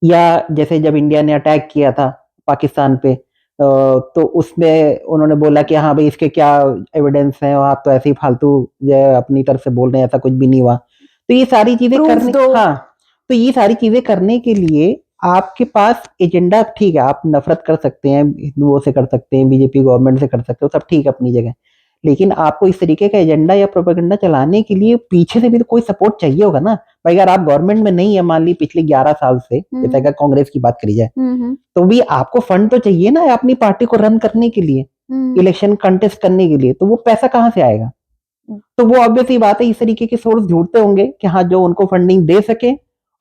या जैसे जब इंडिया ने अटैक किया था पाकिस्तान पे, तो उसमें उन्होंने बोला कि हाँ भाई इसके क्या एविडेंस है, और आप तो ऐसे ही फालतू अपनी तरफ से बोल रहे हैं, ऐसा कुछ भी नहीं हुआ। तो ये सारी चीजें करने, हाँ, तो ये सारी चीजें करने के लिए आपके पास एजेंडा, ठीक है आप नफरत कर सकते हैं, हिंदुओं से कर सकते हैं, बीजेपी गवर्नमेंट से कर सकते हो, सब ठीक है अपनी जगह, लेकिन आपको इस तरीके का एजेंडा या प्रोपेगेंडा चलाने के लिए पीछे से भी तो कोई सपोर्ट चाहिए होगा ना भाई। अगर आप गवर्नमेंट में नहीं है मान ली पिछले 11 साल से, जैसे अगर कांग्रेस की बात करी जाए, तो भी आपको फंड तो चाहिए ना अपनी पार्टी को रन करने के लिए, इलेक्शन कंटेस्ट करने के लिए, तो वो पैसा कहाँ से आएगा? तो वो ऑब्वियस ही बात है इस तरीके के सोर्स ढूंढते होंगे कि हाँ जो उनको फंडिंग दे सके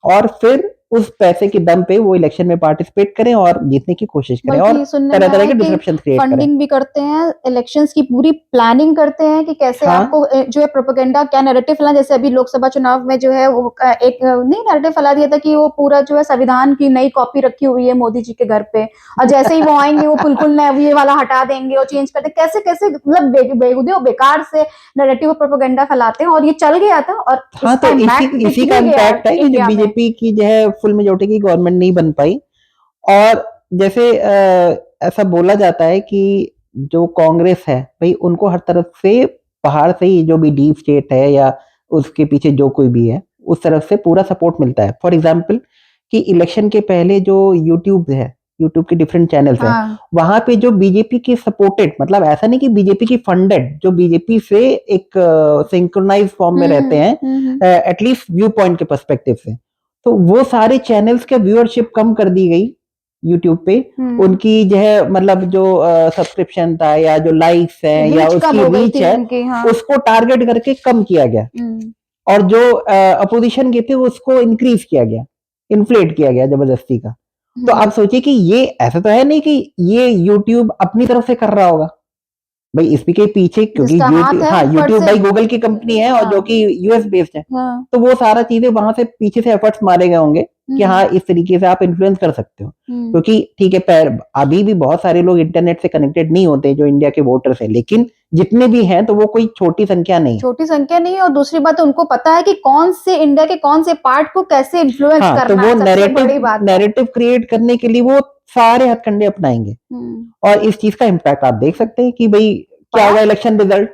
और फिर उस पैसे के दम पे वो इलेक्शन में पार्टिसिपेट करें और जीतने की कोशिश करें और तरह तरह के डिसरप्शन क्रिएट करें। फंडिंग भी करते हैं, इलेक्शंस की पूरी प्लानिंग करते हैं कि कैसे आपको जो है प्रोपेगेंडा, क्या नैरेटिव फैलाना। जैसे अभी लोकसभा चुनाव में जो है वो एक नहीं नैरेटिव फैला दिया था कि वो पूरा जो है संविधान की नई कॉपी रखी हुई है मोदी जी के घर पे, और जैसे ही वो आएंगे वो बिल्कुल ये वाला हटा देंगे और चेंज कर देंगे। कैसे कैसे मतलब बेहुदे और बेकार से नैरेटिव प्रोपेगेंडा फैलाते हैं, और ये चल गया था। और हाँ, तो इसी का इम्पैक्ट है कि जो बीजेपी की जो है फुल मेजॉरिटी की गवर्नमेंट नहीं बन पाई। और जैसे ऐसा बोला जाता है कि जो कांग्रेस है भाई उनको हर तरफ से बाहर से ही जो भी डीप स्टेट है या उसके पीछे जो कोई भी है उस तरफ से पूरा सपोर्ट मिलता है। फॉर एग्जांपल कि इलेक्शन के पहले जो यूट्यूब है, यूट्यूब के डिफरेंट चैनल्स हैं, वहां पे जो बीजेपी के सपोर्टेड, मतलब ऐसा नहीं कि बीजेपी की फंडेड, जो बीजेपी से एक सिंक्रोनाइज फॉर्म में रहते हैं एटलीस्ट व्यू पॉइंट के पर्सपेक्टिव से, तो वो सारे चैनल्स के व्यूअरशिप कम कर दी गई यूट्यूब पे। उनकी जो है मतलब जो सब्सक्रिप्शन था या जो लाइक्स है या उसकी रीच है, उसको टारगेट करके कम किया गया, और जो अपोजिशन के थे उसको इंक्रीज किया गया, इन्फ्लेट किया गया जबरदस्ती का। तो आप सोचिए कि ये ऐसा तो है नहीं कि ये यूट्यूब अपनी तरफ से कर रहा होगा भाई, इसके पीछे, क्योंकि यूट्यूब भाई गूगल की कंपनी है और जो कि यूएस बेस्ड है, तो वो सारा चीजें वहां से पीछे से एफर्ट्स मारे गए होंगे कि हाँ इस तरीके से आप इन्फ्लुएंस कर सकते हो। क्योंकि ठीक है, अभी भी बहुत सारे लोग इंटरनेट से कनेक्टेड नहीं होते जो इंडिया के वोटर्स हैं, लेकिन जितने भी हैं तो वो कोई छोटी संख्या नहीं है। और दूसरी बात उनको पता है कि कौन से इंडिया के कौन से पार्ट को कैसे इन्फ्लुएंस करना है। तो वो नैरेटिव क्रिएट करने के लिए वो सारे हथकंडे अपनाएंगे, और इस चीज का इम्पैक्ट आप देख सकते हैं कि भाई क्या होगा इलेक्शन रिजल्ट।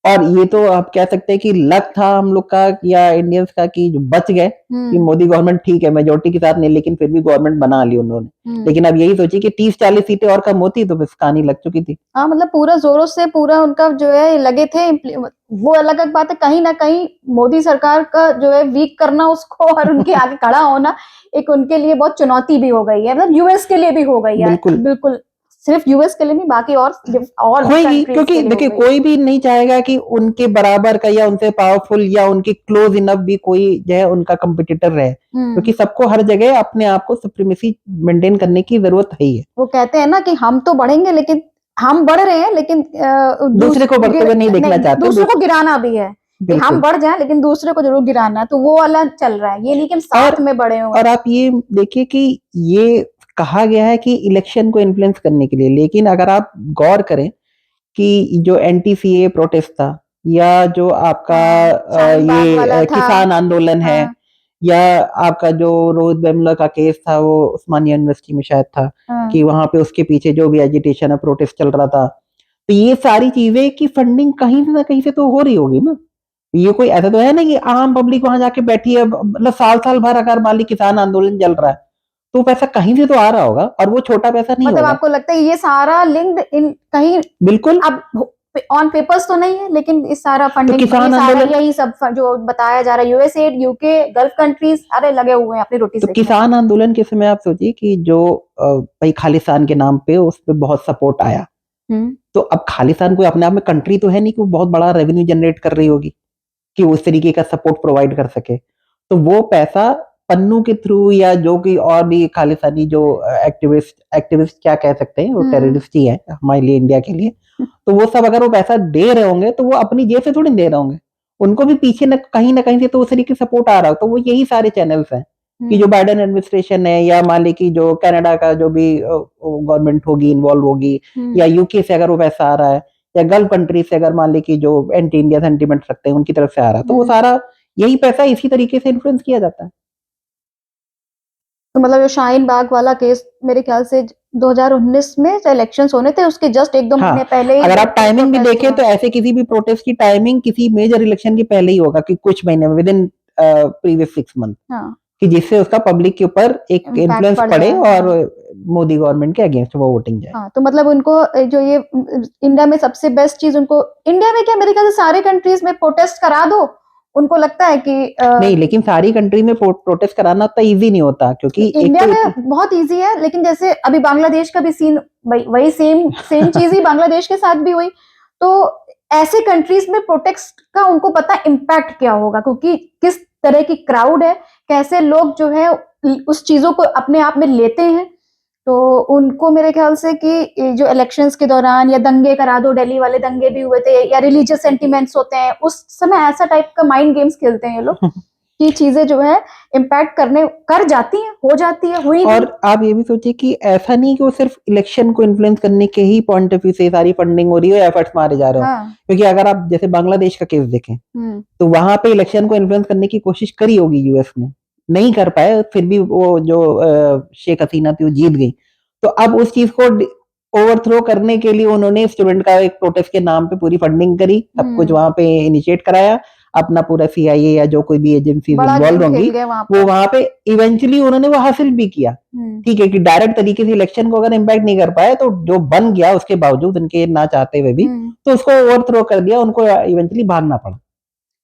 और ये तो आप कह सकते हैं कि लक था हम लोग का या इंडियंस का कि जो बच गए कि मोदी गवर्नमेंट ठीक है मेजोरिटी के साथ नहीं, लेकिन फिर भी गवर्नमेंट बना ली उन्होंने। लेकिन अब यही सोचिए कि 30-40 सीटें और कम होती तो बस कहानी लग चुकी थी। हाँ, मतलब पूरा जोरों से पूरा उनका जो है लगे थे। वो अलग बात है, कहीं ना कहीं मोदी सरकार का जो है वीक करना उसको और उनके आगे खड़ा होना एक उनके लिए बहुत चुनौती भी हो गई है, मतलब यूएस के लिए भी हो गई है। बिल्कुल सिर्फ यूएस के लिए नहीं, बाकी और होगी, क्योंकि देखिए कोई भी नहीं चाहेगा कि उनके बराबर का या उनसे पावरफुल या उनके क्लोज इनफ भी कोई जो है उनका कंपटीटर रहे, क्योंकि सबको हर जगह अपने आप को सुप्रीमेसी मेंटेन करने की जरूरत है ही है। वो कहते हैं ना कि हम तो बढ़ेंगे, लेकिन हम बढ़ रहे हैं, लेकिन दूसरे को बढ़ते हुए नहीं देखना चाहते, दूसरे को गिराना भी है कि हम बढ़ जाएं लेकिन दूसरे को जरूर गिराना, तो वो वाला चल रहा है, ये नहीं कि साथ में बढ़े हों। और आप ये देखिए कि ये कहा गया है कि इलेक्शन को इन्फ्लुएंस करने के लिए, लेकिन अगर आप गौर करें कि जो एंटी-सीए प्रोटेस्ट था या जो आपका ये किसान आंदोलन है, या आपका जो रोहित वेमुला का केस था वो उस्मानिया यूनिवर्सिटी में शायद था, कि वहां पे उसके पीछे जो भी एजिटेशन है, प्रोटेस्ट चल रहा था, तो ये सारी चीजें की फंडिंग कहीं से ना कहीं से तो हो रही होगी ना। ये कोई ऐसा तो है ना कि आम पब्लिक वहां जाके बैठी है, मतलब साल भर अगर मान ली किसान आंदोलन चल रहा है तो पैसा कहीं से तो आ रहा होगा, और वो छोटा पैसा नहीं मतलब होगा। आपको लगता है ये सारा लिंक्ड इन कहीं, बिल्कुल अब ऑन पेपर्स तो नहीं है, लेकिन इस सारा फंडिंग तो किसान आंदोलन यही सब जो बताया जा रहा है, यूएसएड, यूके, गल्फ कंट्रीज सारे लगे हुए हैं अपनी रोटी तो किसान आंदोलन के समय आप सोचिए कि जो भाई खालिस्तान के नाम पे उस पर बहुत सपोर्ट आया, तो अब खालिस्तान कोई अपने आप में कंट्री तो है नहीं कि वो बहुत बड़ा रेवेन्यू जनरेट कर रही होगी कि उस तरीके का सपोर्ट प्रोवाइड कर सके, तो वो पैसा पन्नू के थ्रू या जो कि और भी खालिस्तानी जो एक्टिविस्ट क्या कह सकते हैं, वो टेररिस्ट ही है हमारे लिए, इंडिया के लिए, तो वो सब अगर वो पैसा दे रहे होंगे तो वो अपनी जेब से थोड़ी दे रहे होंगे, उनको भी पीछे ना कहीं से तो उस तरीके सपोर्ट आ रहा हो। तो वो यही सारे चैनल्स हैं कि जो बाइडेन एडमिनिस्ट्रेशन है या मान ली कि जो कनाडा का जो भी गवर्नमेंट होगी इन्वॉल्व होगी, या यूके से अगर वो पैसा आ रहा है, या गल्फ कंट्री से अगर मान ली कि जो एंटी इंडिया सेंटीमेंट रखते हैं उनकी तरफ से आ रहा है, तो वो सारा यही पैसा इसी तरीके से इन्फ्लुएंस किया जाता है। तो मतलब जो शाहीन बाग वाला केस मेरे ख्याल से 2019 में इलेक्शंस होने थे उसके जस्ट 1-2 महीने पहले ही, अगर आप टाइमिंग भी देखें तो ऐसे किसी भी प्रोटेस्ट की टाइमिंग किसी मेजर इलेक्शन के पहले ही होगा कि कुछ महीने में, विद इन प्रीवियस 6 मंथ, कि जिससे उसका पब्लिक के ऊपर एक इन्फ्लुएंस पड़े और मोदी गवर्नमेंट के अगेंस्ट वो वोटिंग जाए। हाँ, तो मतलब उनको जो ये इंडिया में सबसे बेस्ट चीज, उनको इंडिया में क्या मेरे ख्याल से सारे कंट्रीज में प्रोटेस्ट करा दो, उनको लगता है कि नहीं, लेकिन सारी कंट्री में प्रोटेस्ट कराना उतना इजी नहीं होता, क्योंकि इंडिया में बहुत इजी है, लेकिन जैसे अभी बांग्लादेश का भी सीन वही सेम चीज ही बांग्लादेश के साथ भी हुई, तो ऐसे कंट्रीज में प्रोटेस्ट का उनको पता इम्पैक्ट क्या होगा, क्योंकि किस तरह की क्राउड है, कैसे लोग जो है उस चीजों को अपने आप में लेते हैं, तो उनको मेरे ख्याल से कि जो इलेक्शंस के दौरान या दंगे करा दो, दिल्ली वाले दंगे भी हुए थे, या रिलीजियस सेंटिमेंट्स होते हैं उस समय, ऐसा टाइप का माइंड गेम्स खेलते हैं ये लोग कि चीजें जो है इम्पैक्ट कर जाती हैं, हो जाती है, हुई। और आप ये भी सोचिए कि ऐसा नहीं कि वो सिर्फ इलेक्शन को इन्फ्लुएंस करने के ही पॉइंट ऑफ व्यू से सारी फंडिंग हो रही है, एफर्ट्स मारे जा रहे हो। क्योंकि अगर आप जैसे बांग्लादेश का केस देखें तो वहां पे इलेक्शन को इन्फ्लुएंस करने की कोशिश करी होगी यूएस ने, नहीं कर पाए, फिर भी वो जो शेख हसीना थी वो जीत गई। तो अब उस चीज को ओवरथ्रो करने के लिए उन्होंने स्टूडेंट का एक प्रोटेस्ट के नाम पे पूरी फंडिंग करी, सब कुछ वहां पे इनिशिएट कराया, अपना पूरा सीआईए या जो कोई भी एजेंसी इन्वॉल्व होंगी वो वहां पे इवेंचुअली उन्होंने वो हासिल भी किया। ठीक है कि डायरेक्ट तरीके से इलेक्शन को अगर इम्पैक्ट नहीं कर पाए तो जो बन गया उसके बावजूद उनके ना चाहते हुए भी तो उसको ओवरथ्रो कर दिया, उनको इवेंचुअली भागना पड़ा।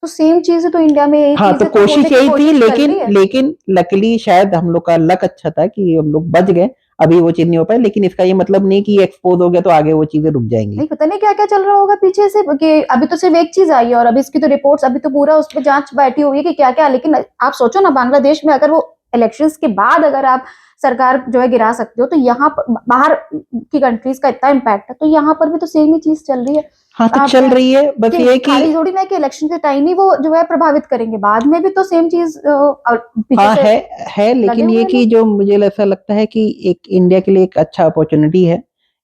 तो सेम चीज है तो इंडिया में यही हाँ, चीज तो है, कोशिश यही थी, लेकिन लेकिन लकीली शायद हम लोग का लक अच्छा था कि हम लोग बच गए, अभी वो चीज नहीं हो पाई। लेकिन इसका ये मतलब नहीं कि एक्सपोज हो गया तो आगे वो चीजें रुक जाएंगी। नहीं, पता नहीं क्या क्या चल रहा होगा पीछे से, कि अभी तो सिर्फ एक चीज आई है और अभी इसकी तो रिपोर्ट्स, अभी तो पूरा उस पर जांच बैठी हुई है कि क्या क्या। लेकिन आप सोचो ना, बांग्लादेश में अगर वो इलेक्शंस के बाद अगर आप सरकार जो है गिरा सकते हो, तो यहाँ पर बाहर की कंट्रीज का इतना इम्पैक्ट है, तो यहाँ पर भी तो सेम ही चीज चल रही है। हाँ, तो चल रही है, बस ये कि खाली थोड़ी ना कि इलेक्शन के टाइम ही वो जो है प्रभावित करेंगे, बाद में भी तो सेम चीज पीछे हाँ से है लेकिन ये कि जो मुझे ऐसा लगता है कि एक इंडिया के लिए एक अच्छा अपॉर्चुनिटी है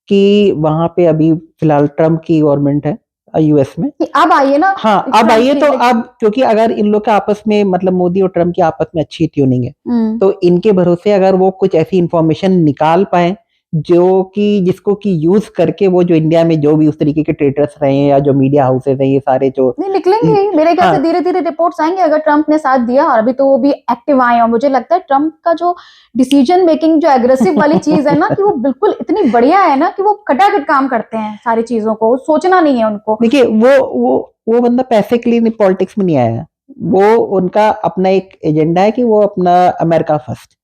कि वहां पे अभी फिलहाल ट्रम्प की गवर्नमेंट है यूएस में। अब आइए ना। हाँ, अब आइए तो अब क्योंकि अगर इन लोग के आपस में मतलब मोदी और ट्रम्प की आपस में अच्छी ट्यूनिंग है, तो इनके भरोसे अगर वो कुछ ऐसी इंफॉर्मेशन निकाल पाए जो कि जिसको कि यूज करके वो जो इंडिया में जो भी उस तरीके के ट्रेडर्स रहे हैं या जो मीडिया हाउसेस हैं, ये सारे जो नहीं निकलेंगे मेरे ख्याल से, धीरे धीरे रिपोर्ट्स आएंगे अगर ट्रम्प ने साथ दिया, और अभी तो वो भी एक्टिव आए हैं। मुझे लगता है ट्रम्प का जो डिसीजन मेकिंग, जो एग्रेसिव वाली चीज है ना, कि वो बिल्कुल इतनी बढ़िया है ना, कि वो खटाखट काम करते हैं सारी चीजों को, सोचना नहीं है उनको। देखिए वो बंदा पैसे के लिए पॉलिटिक्स में नहीं आया है, वो उनका अपना एक एजेंडा है कि वो अपना अमेरिका फर्स्ट,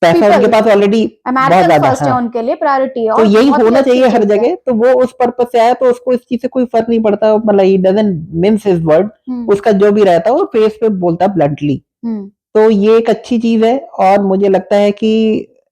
पैसा उनके पास ऑलरेडी बहुत ज्यादा है, उनके लिए प्रायोरिटी है, तो यही होना चाहिए हर जगह। तो वो उस पर्पस से आया, तो उसको इस चीज से कोई फर्क नहीं पड़ता, मतलब he doesn't mince his word, उसका जो भी रहता है वो फेस पे बोलता है ब्लंटली। तो ये एक अच्छी चीज है और मुझे लगता है कि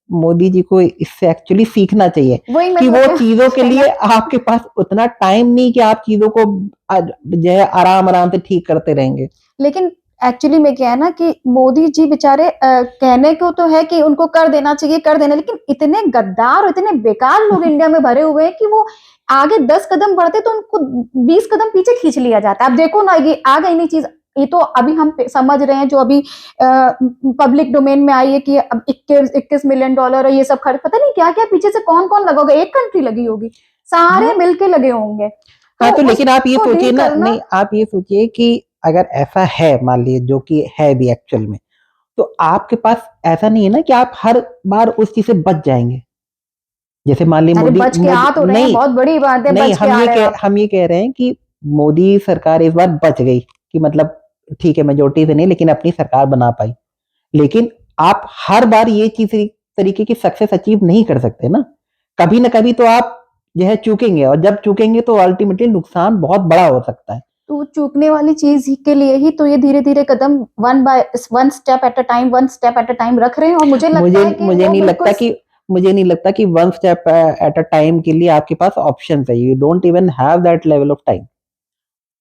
मोदी जी को इससे एक्चुअली सीखना चाहिए कि वो चीजों के लिए आपके पास उतना टाइम नहीं कि आप चीजों को जो है आराम आराम से ठीक करते रहेंगे। लेकिन एक्चुअली में क्या है ना कि मोदी जी बेचारे कहने को तो है कि उनको कर देना चाहिए, कर देना, लेकिन इतने गद्दार और इतने बेकार लोग इंडिया में भरे हुए हैं कि वो आगे 10 कदम बढ़ते तो उनको 20 कदम पीछे खींच लिया जाता है। अब देखो ना, ये आ गई नहीं चीज, ये तो अभी हम समझ रहे हैं, जो अभी पब्लिक डोमेन में आई है कि अब 21 मिलियन डॉलर और ये सब खर्च, पता नहीं क्या क्या पीछे से कौन कौन लगा होगा, एक कंट्री लगी होगी, सारे मिलके लगे होंगे। हाँ, तो लेकिन आप ये सोचिए ना, नहीं आप ये सोचिए कि अगर ऐसा है, मान लीजिए जो कि है भी एक्चुअल में, तो आपके पास ऐसा नहीं है ना कि आप हर बार उस चीज से बच जाएंगे। जैसे मान लीजिए मोदी बच के आ तो रहे हैं, बहुत बड़ी बात है, नहीं, बच के आ रहे हैं। हम ये कह रहे हैं कि मोदी सरकार इस बार बच गई, कि मतलब ठीक है मेजोरिटी से नहीं लेकिन अपनी सरकार बना पाई। लेकिन आप हर बार ये चीज तरीके की सक्सेस अचीव नहीं कर सकते ना, कभी ना कभी तो आप जो है चूकेंगे, और जब चूकेंगे तो अल्टीमेटली नुकसान बहुत बड़ा हो सकता है। तो चूकने वाली चीज के लिए ही तो ये धीरे धीरे कदम one step at a time रख रहे हैं। और मुझे नहीं लगता कि one step at a time के लिए आपके पास ऑप्शन है, you don't even have that level of time.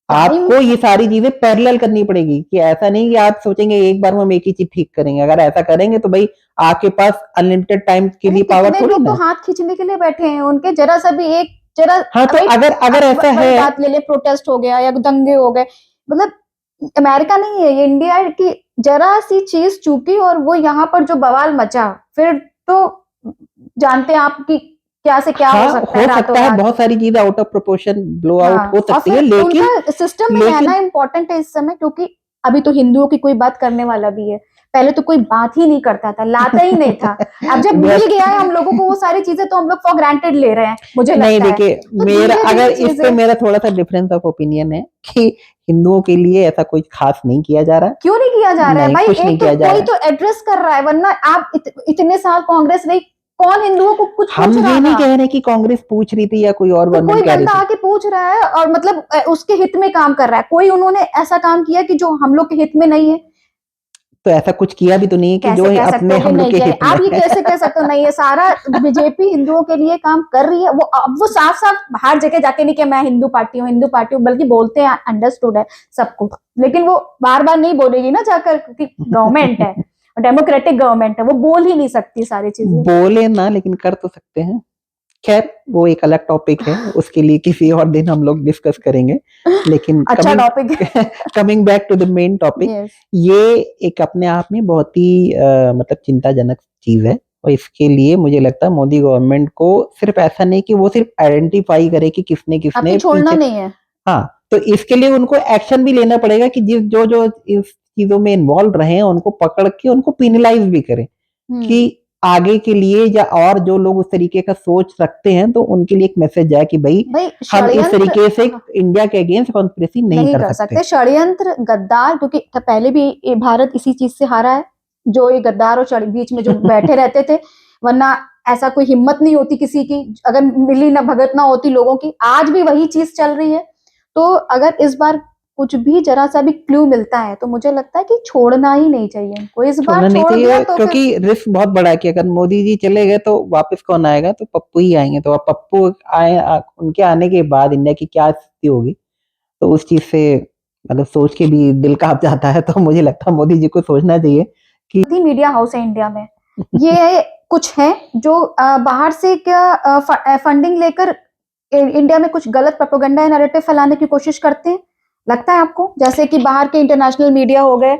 आपको ये सारी चीजें पैरेलल करनी पड़ेगी, कि ऐसा नहीं कि आप सोचेंगे एक बार में हम एक ही चीज ठीक करेंगे। अगर ऐसा करेंगे तो भाई आपके पास अनलिमिटेड टाइम के लिए पावर थोड़ी ना। तो हाथ खींचने के लिए बैठे हैं उनके, जरा सा भी एक जरा। हाँ, तो अगर ऐसा है, बात ले ले, प्रोटेस्ट हो गया या दंगे हो गए, मतलब अमेरिका नहीं है ये, इंडिया की जरा सी चीज चूकी और वो यहाँ पर जो बवाल मचा, फिर तो जानते हैं आप कि क्या से क्या हो सकता है। बहुत सारी चीजें out of proportion blow out हो सकती है, लेकिन उनका सिस्टम में रहना इम्पोर्टेंट है इस समय, क्योंकि अभी तो हिंदुओं की कोई बात करने वाला भी है, पहले तो कोई बात ही नहीं करता था, लाता ही नहीं था। अब जब मिल गया है हम लोगों को वो सारी चीजें, तो हम लोग फॉर ग्रांटेड ले रहे हैं, मुझे लगता है। नहीं देखिए, मेरा अगर इस पे मेरा थोड़ा सा डिफरेंस ऑफ ओपिनियन है कि हिंदुओं के लिए ऐसा कोई खास नहीं किया जा रहा। क्यों नहीं किया जा रहा है भाई? कोई तो एड्रेस कर रहा है, वरना आप इतने साल कांग्रेस रही, कौन हिंदुओं को कुछ हम ये नहीं कह रहे कि कांग्रेस पूछ रही थी या कोई और गवर्नमेंट कह रही थी, कोई बंदा आके पूछ रहा है और मतलब उसके हित में काम कर रहा है, कोई उन्होंने ऐसा काम किया कि जो हम लोग के हित में नहीं है। तो ऐसा कुछ किया भी तो नहीं है कि जो अपने हम लोग के हित में। आप ये कैसे कह सकते हो नहीं है? सारा बीजेपी हिंदुओं के लिए काम कर रही है। वो साफ साफ हर जगह जाके नहीं कि मैं हिंदू पार्टी हूँ, बल्कि बोलते हैं, अंडरस्टूड है सबको, लेकिन वो बार बार नहीं बोलेगी ना जाकर, क्योंकि गवर्नमेंट है, डेमोक्रेटिक गवर्नमेंट है, वो बोल ही नहीं सकती सारी चीजें। बोले ना, लेकिन कर तो सकते हैं। खैर वो एक अलग टॉपिक है, उसके लिए किसी और दिन हम लोग डिस्कस करेंगे। लेकिन अच्छा topic coming back to the main topic, ये एक अपने आप में बहुत ही मतलब चिंताजनक चीज है, और इसके लिए मुझे लगता है मोदी गवर्नमेंट को सिर्फ ऐसा नहीं कि वो सिर्फ आइडेंटिफाई करे कि किसने छोड़ना नहीं है। हाँ, तो इसके लिए उनको एक्शन भी लेना पड़ेगा कि जो इस चीजों में इन्वॉल्व रहे हैं उनको पकड़ के उनको पिनलाइज भी करें, कि आगे के लिए या और जो लोग उस तरीके का सोच रखते हैं तो उनके लिए एक मैसेज जाए कि भाई हम इस तरीके से इंडिया के अगेंस्ट कॉन्स्पिरेसी नहीं कर सकते। षड्यंत्र, गद्दार, क्योंकि पहले भी भारत इसी चीज से हारा है, जो ये गद्दार और बीच में जो बैठे रहते थे, वरना ऐसा कोई हिम्मत नहीं होती किसी की, अगर मिली ना भगत ना होती लोगों की। आज भी वही चीज चल रही है। तो अगर इस बार कुछ भी जरा सा भी क्लू मिलता है तो मुझे लगता है कि छोड़ना ही नहीं चाहिए इनको। इस बार छोड़ दिया तो क्योंकि रिस्क बहुत बड़ा है कि अगर मोदी जी चले गए तो वापस कौन आएगा, तो पप्पू ही आएंगे। तो अब पप्पू उनके आने के बाद इंडिया की क्या स्थिति होगी, तो उस चीज से मतलब सोच के भी दिल कांप जाता है। तो मुझे लगता है मोदी जी को सोचना चाहिए कि मीडिया हाउस है इंडिया में, ये कुछ है जो बाहर से क्या फंडिंग लेकर इंडिया में कुछ गलत प्रोपेगेंडा या नैरेटिव फैलाने की कोशिश करते हैं, लगता है आपको? जैसे कि बाहर के इंटरनेशनल मीडिया हो गए,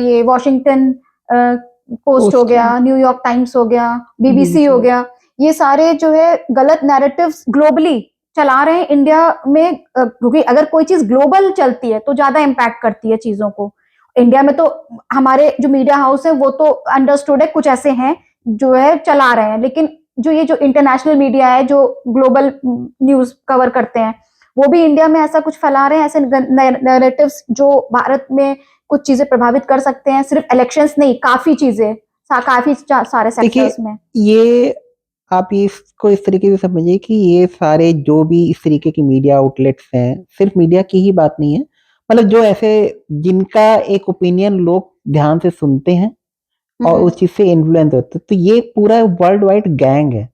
ये वॉशिंगटन पोस्ट हो गया, न्यूयॉर्क टाइम्स हो गया, बीबीसी हो गया, ये सारे जो है गलत नैरेटिव्स ग्लोबली चला रहे हैं इंडिया में। क्योंकि अगर कोई चीज ग्लोबल चलती है तो ज्यादा इम्पैक्ट करती है चीजों को। इंडिया में तो हमारे जो मीडिया हाउस है वो तो अंडरस्टूड है, कुछ ऐसे हैं जो है चला रहे हैं, लेकिन जो ये जो इंटरनेशनल मीडिया है जो ग्लोबल न्यूज कवर करते हैं वो भी इंडिया में ऐसा कुछ फैला रहे हैं, ऐसे नैरेटिव्स जो भारत में कुछ चीजें प्रभावित कर सकते हैं। सिर्फ इलेक्शंस नहीं, काफी चीजें, काफी सारे सेक्टर्स में। ये आप इसको इस तरीके से समझिए कि ये सारे जो भी इस तरीके की मीडिया आउटलेट्स हैं, सिर्फ मीडिया की ही बात नहीं है, मतलब जो ऐसे जिनका एक ओपिनियन लोग ध्यान से सुनते हैं और उस चीज से इन्फ्लुएंस होते हैं, तो ये पूरा वर्ल्ड वाइड गैंग है।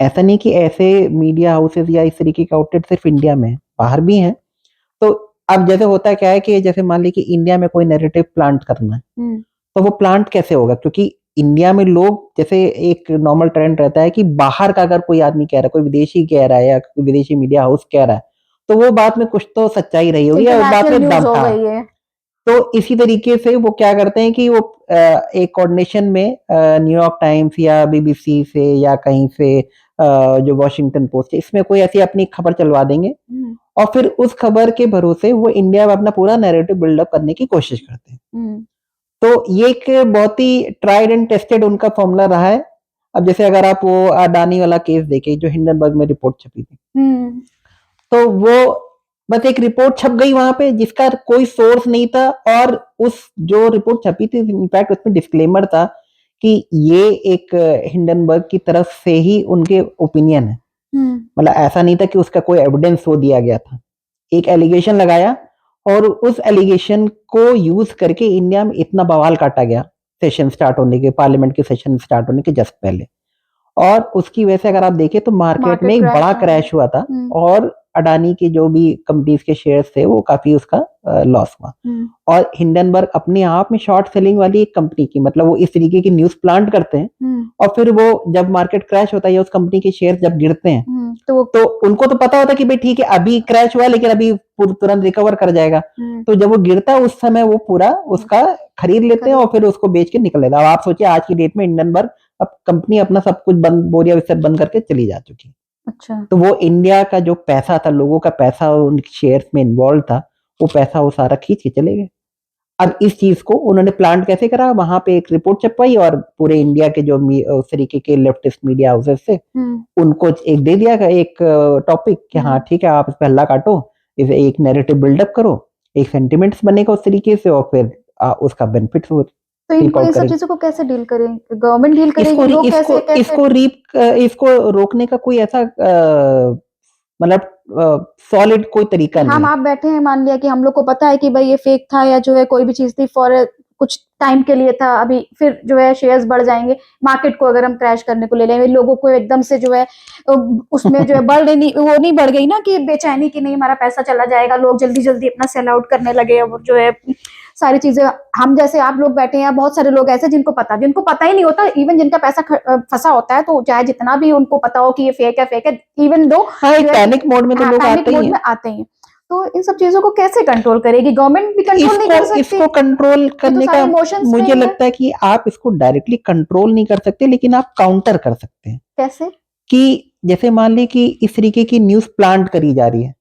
ऐसा नहीं कि ऐसे मीडिया हाउसेस या इस तरीके के आउटलेट सिर्फ इंडिया में है, बाहर भी हैं। तो अब जैसे होता क्या है कि जैसे मान ली कि इंडिया में कोई नैरेटिव प्लांट करना है, तो वो प्लांट कैसे होगा? क्योंकि इंडिया में लोग, जैसे एक नॉर्मल ट्रेंड रहता है कि बाहर का अगर कोई आदमी कह रहा है, कोई विदेशी कह रहा है या कोई विदेशी मीडिया हाउस कह रहा है, तो वो बात में कुछ तो सच्चाई रही होगी या उस बात में दम था। तो इसी तरीके से वो क्या करते हैं कि वो एक कोऑर्डिनेशन में न्यूयॉर्क टाइम्स या बीबीसी से या कहीं से जो वॉशिंगटन पोस्ट है, इसमें कोई ऐसी अपनी खबर चलवा देंगे और फिर उस खबर के भरोसे वो इंडिया में अपना पूरा नैरेटिव बिल्डअप करने की कोशिश करते हैं। तो ये एक बहुत ही ट्राइड एंड टेस्टेड उनका फॉर्मूला रहा है। अब जैसे अगर आप वो अडानी वाला केस देखें जो हिंडनबर्ग में रिपोर्ट छपी थी, तो वो बस एक रिपोर्ट छप गई वहां पे जिसका कोई सोर्स नहीं था, और उस जो रिपोर्ट छपी थी इनफैक्ट उसमें डिस्क्लेमर था कि ये एक हिंडनबर्ग की तरफ से ही उनके ओपिनियन है। मतलब ऐसा नहीं था कि उसका कोई एविडेंस हो दिया गया था, एक एलिगेशन लगाया और उस एलिगेशन को यूज करके इंडिया में इतना बवाल काटा गया सेशन स्टार्ट होने के, पार्लियामेंट के सेशन स्टार्ट होने के जस्ट पहले। और उसकी वजह से अगर आप देखें तो मार्केट में एक बड़ा क्रैश हुआ था और अडानी के जो भी कंपनीज के शेयर्स थे वो काफी उसका लॉस हुआ। और हिंडनबर्ग अपने आप में शॉर्ट सेलिंग वाली एक कंपनी की, मतलब वो इस तरीके की न्यूज प्लांट करते हैं और फिर वो जब मार्केट क्रैश होता है या उस कंपनी के शेयर जब गिरते हैं तो उनको तो पता होता है कि भाई ठीक है अभी क्रैश हुआ लेकिन अभी तुरंत रिकवर कर जाएगा। तो जब वो गिरता है उस समय वो पूरा उसका खरीद लेते हैं और फिर उसको बेच के निकल लेता है। अब आप सोचिए आज की डेट में हिंडनबर्ग अब कंपनी अपना सब कुछ बंद, बोरिया बिस्तर बंद करके चली जा चुकी। अच्छा। तो वो इंडिया का जो पैसा था, लोगों का पैसा उन शेयर्स में इन्वॉल्व था, वो पैसा वो सारा खींच के चले गए। अब इस चीज को उन्होंने प्लांट कैसे करा? वहां पे एक रिपोर्ट छपवाई और पूरे इंडिया के जो उस तरीके के लेफ्टिस्ट मीडिया हाउसेस से उनको एक दे दिया एक टॉपिक कि हाँ ठीक है आप इस पे हल्ला काटो, इसे एक नैरेटिव बिल्डअप करो, एक सेंटिमेंट्स बनेगा उस तरीके से और फिर उसका बेनिफिट हो। तो इनको इन सब चीजों को कैसे डील करें? गवर्नमेंट डील करेगी? लोग कैसे इसको रोकने का कोई ऐसा मतलब सॉलिड कोई तरीका नहीं। हम आप बैठे हैं, मान लिया कि हम लोग को पता है कि भाई ये फेक था या जो है कोई भी चीज थी फॉर कुछ टाइम के लिए था, अभी फिर जो है शेयर्स बढ़ जाएंगे। मार्केट को अगर हम क्रैश करने को ले लेंगे, लोगों को एकदम से जो है उसमें जो है वो नहीं बढ़ गई ना कि बेचैनी की नहीं हमारा पैसा चला जाएगा, लोग जल्दी जल्दी अपना सेल आउट करने लगे और जो है सारी चीजें। हम जैसे आप लोग बैठे हैं, बहुत सारे लोग ऐसे जिनको पता ही नहीं होता, इवन जिनका पैसा फंसा होता है, तो चाहे जितना भी उनको पता हो कि ये फेक है, इवन दो पैनिक मोड में तो लोग आते हैं। तो इन सब चीजों को कैसे कंट्रोल करेगी? गवर्नमेंट भी कंट्रोल नहीं कर सकती। इसको कंट्रोल करने का मुझे लगता है कि आप इसको डायरेक्टली कंट्रोल नहीं कर सकते, लेकिन आप काउंटर कर सकते हैं। कैसे? कि जैसे मान ली कि इस तरीके की न्यूज प्लांट करी जा रही है,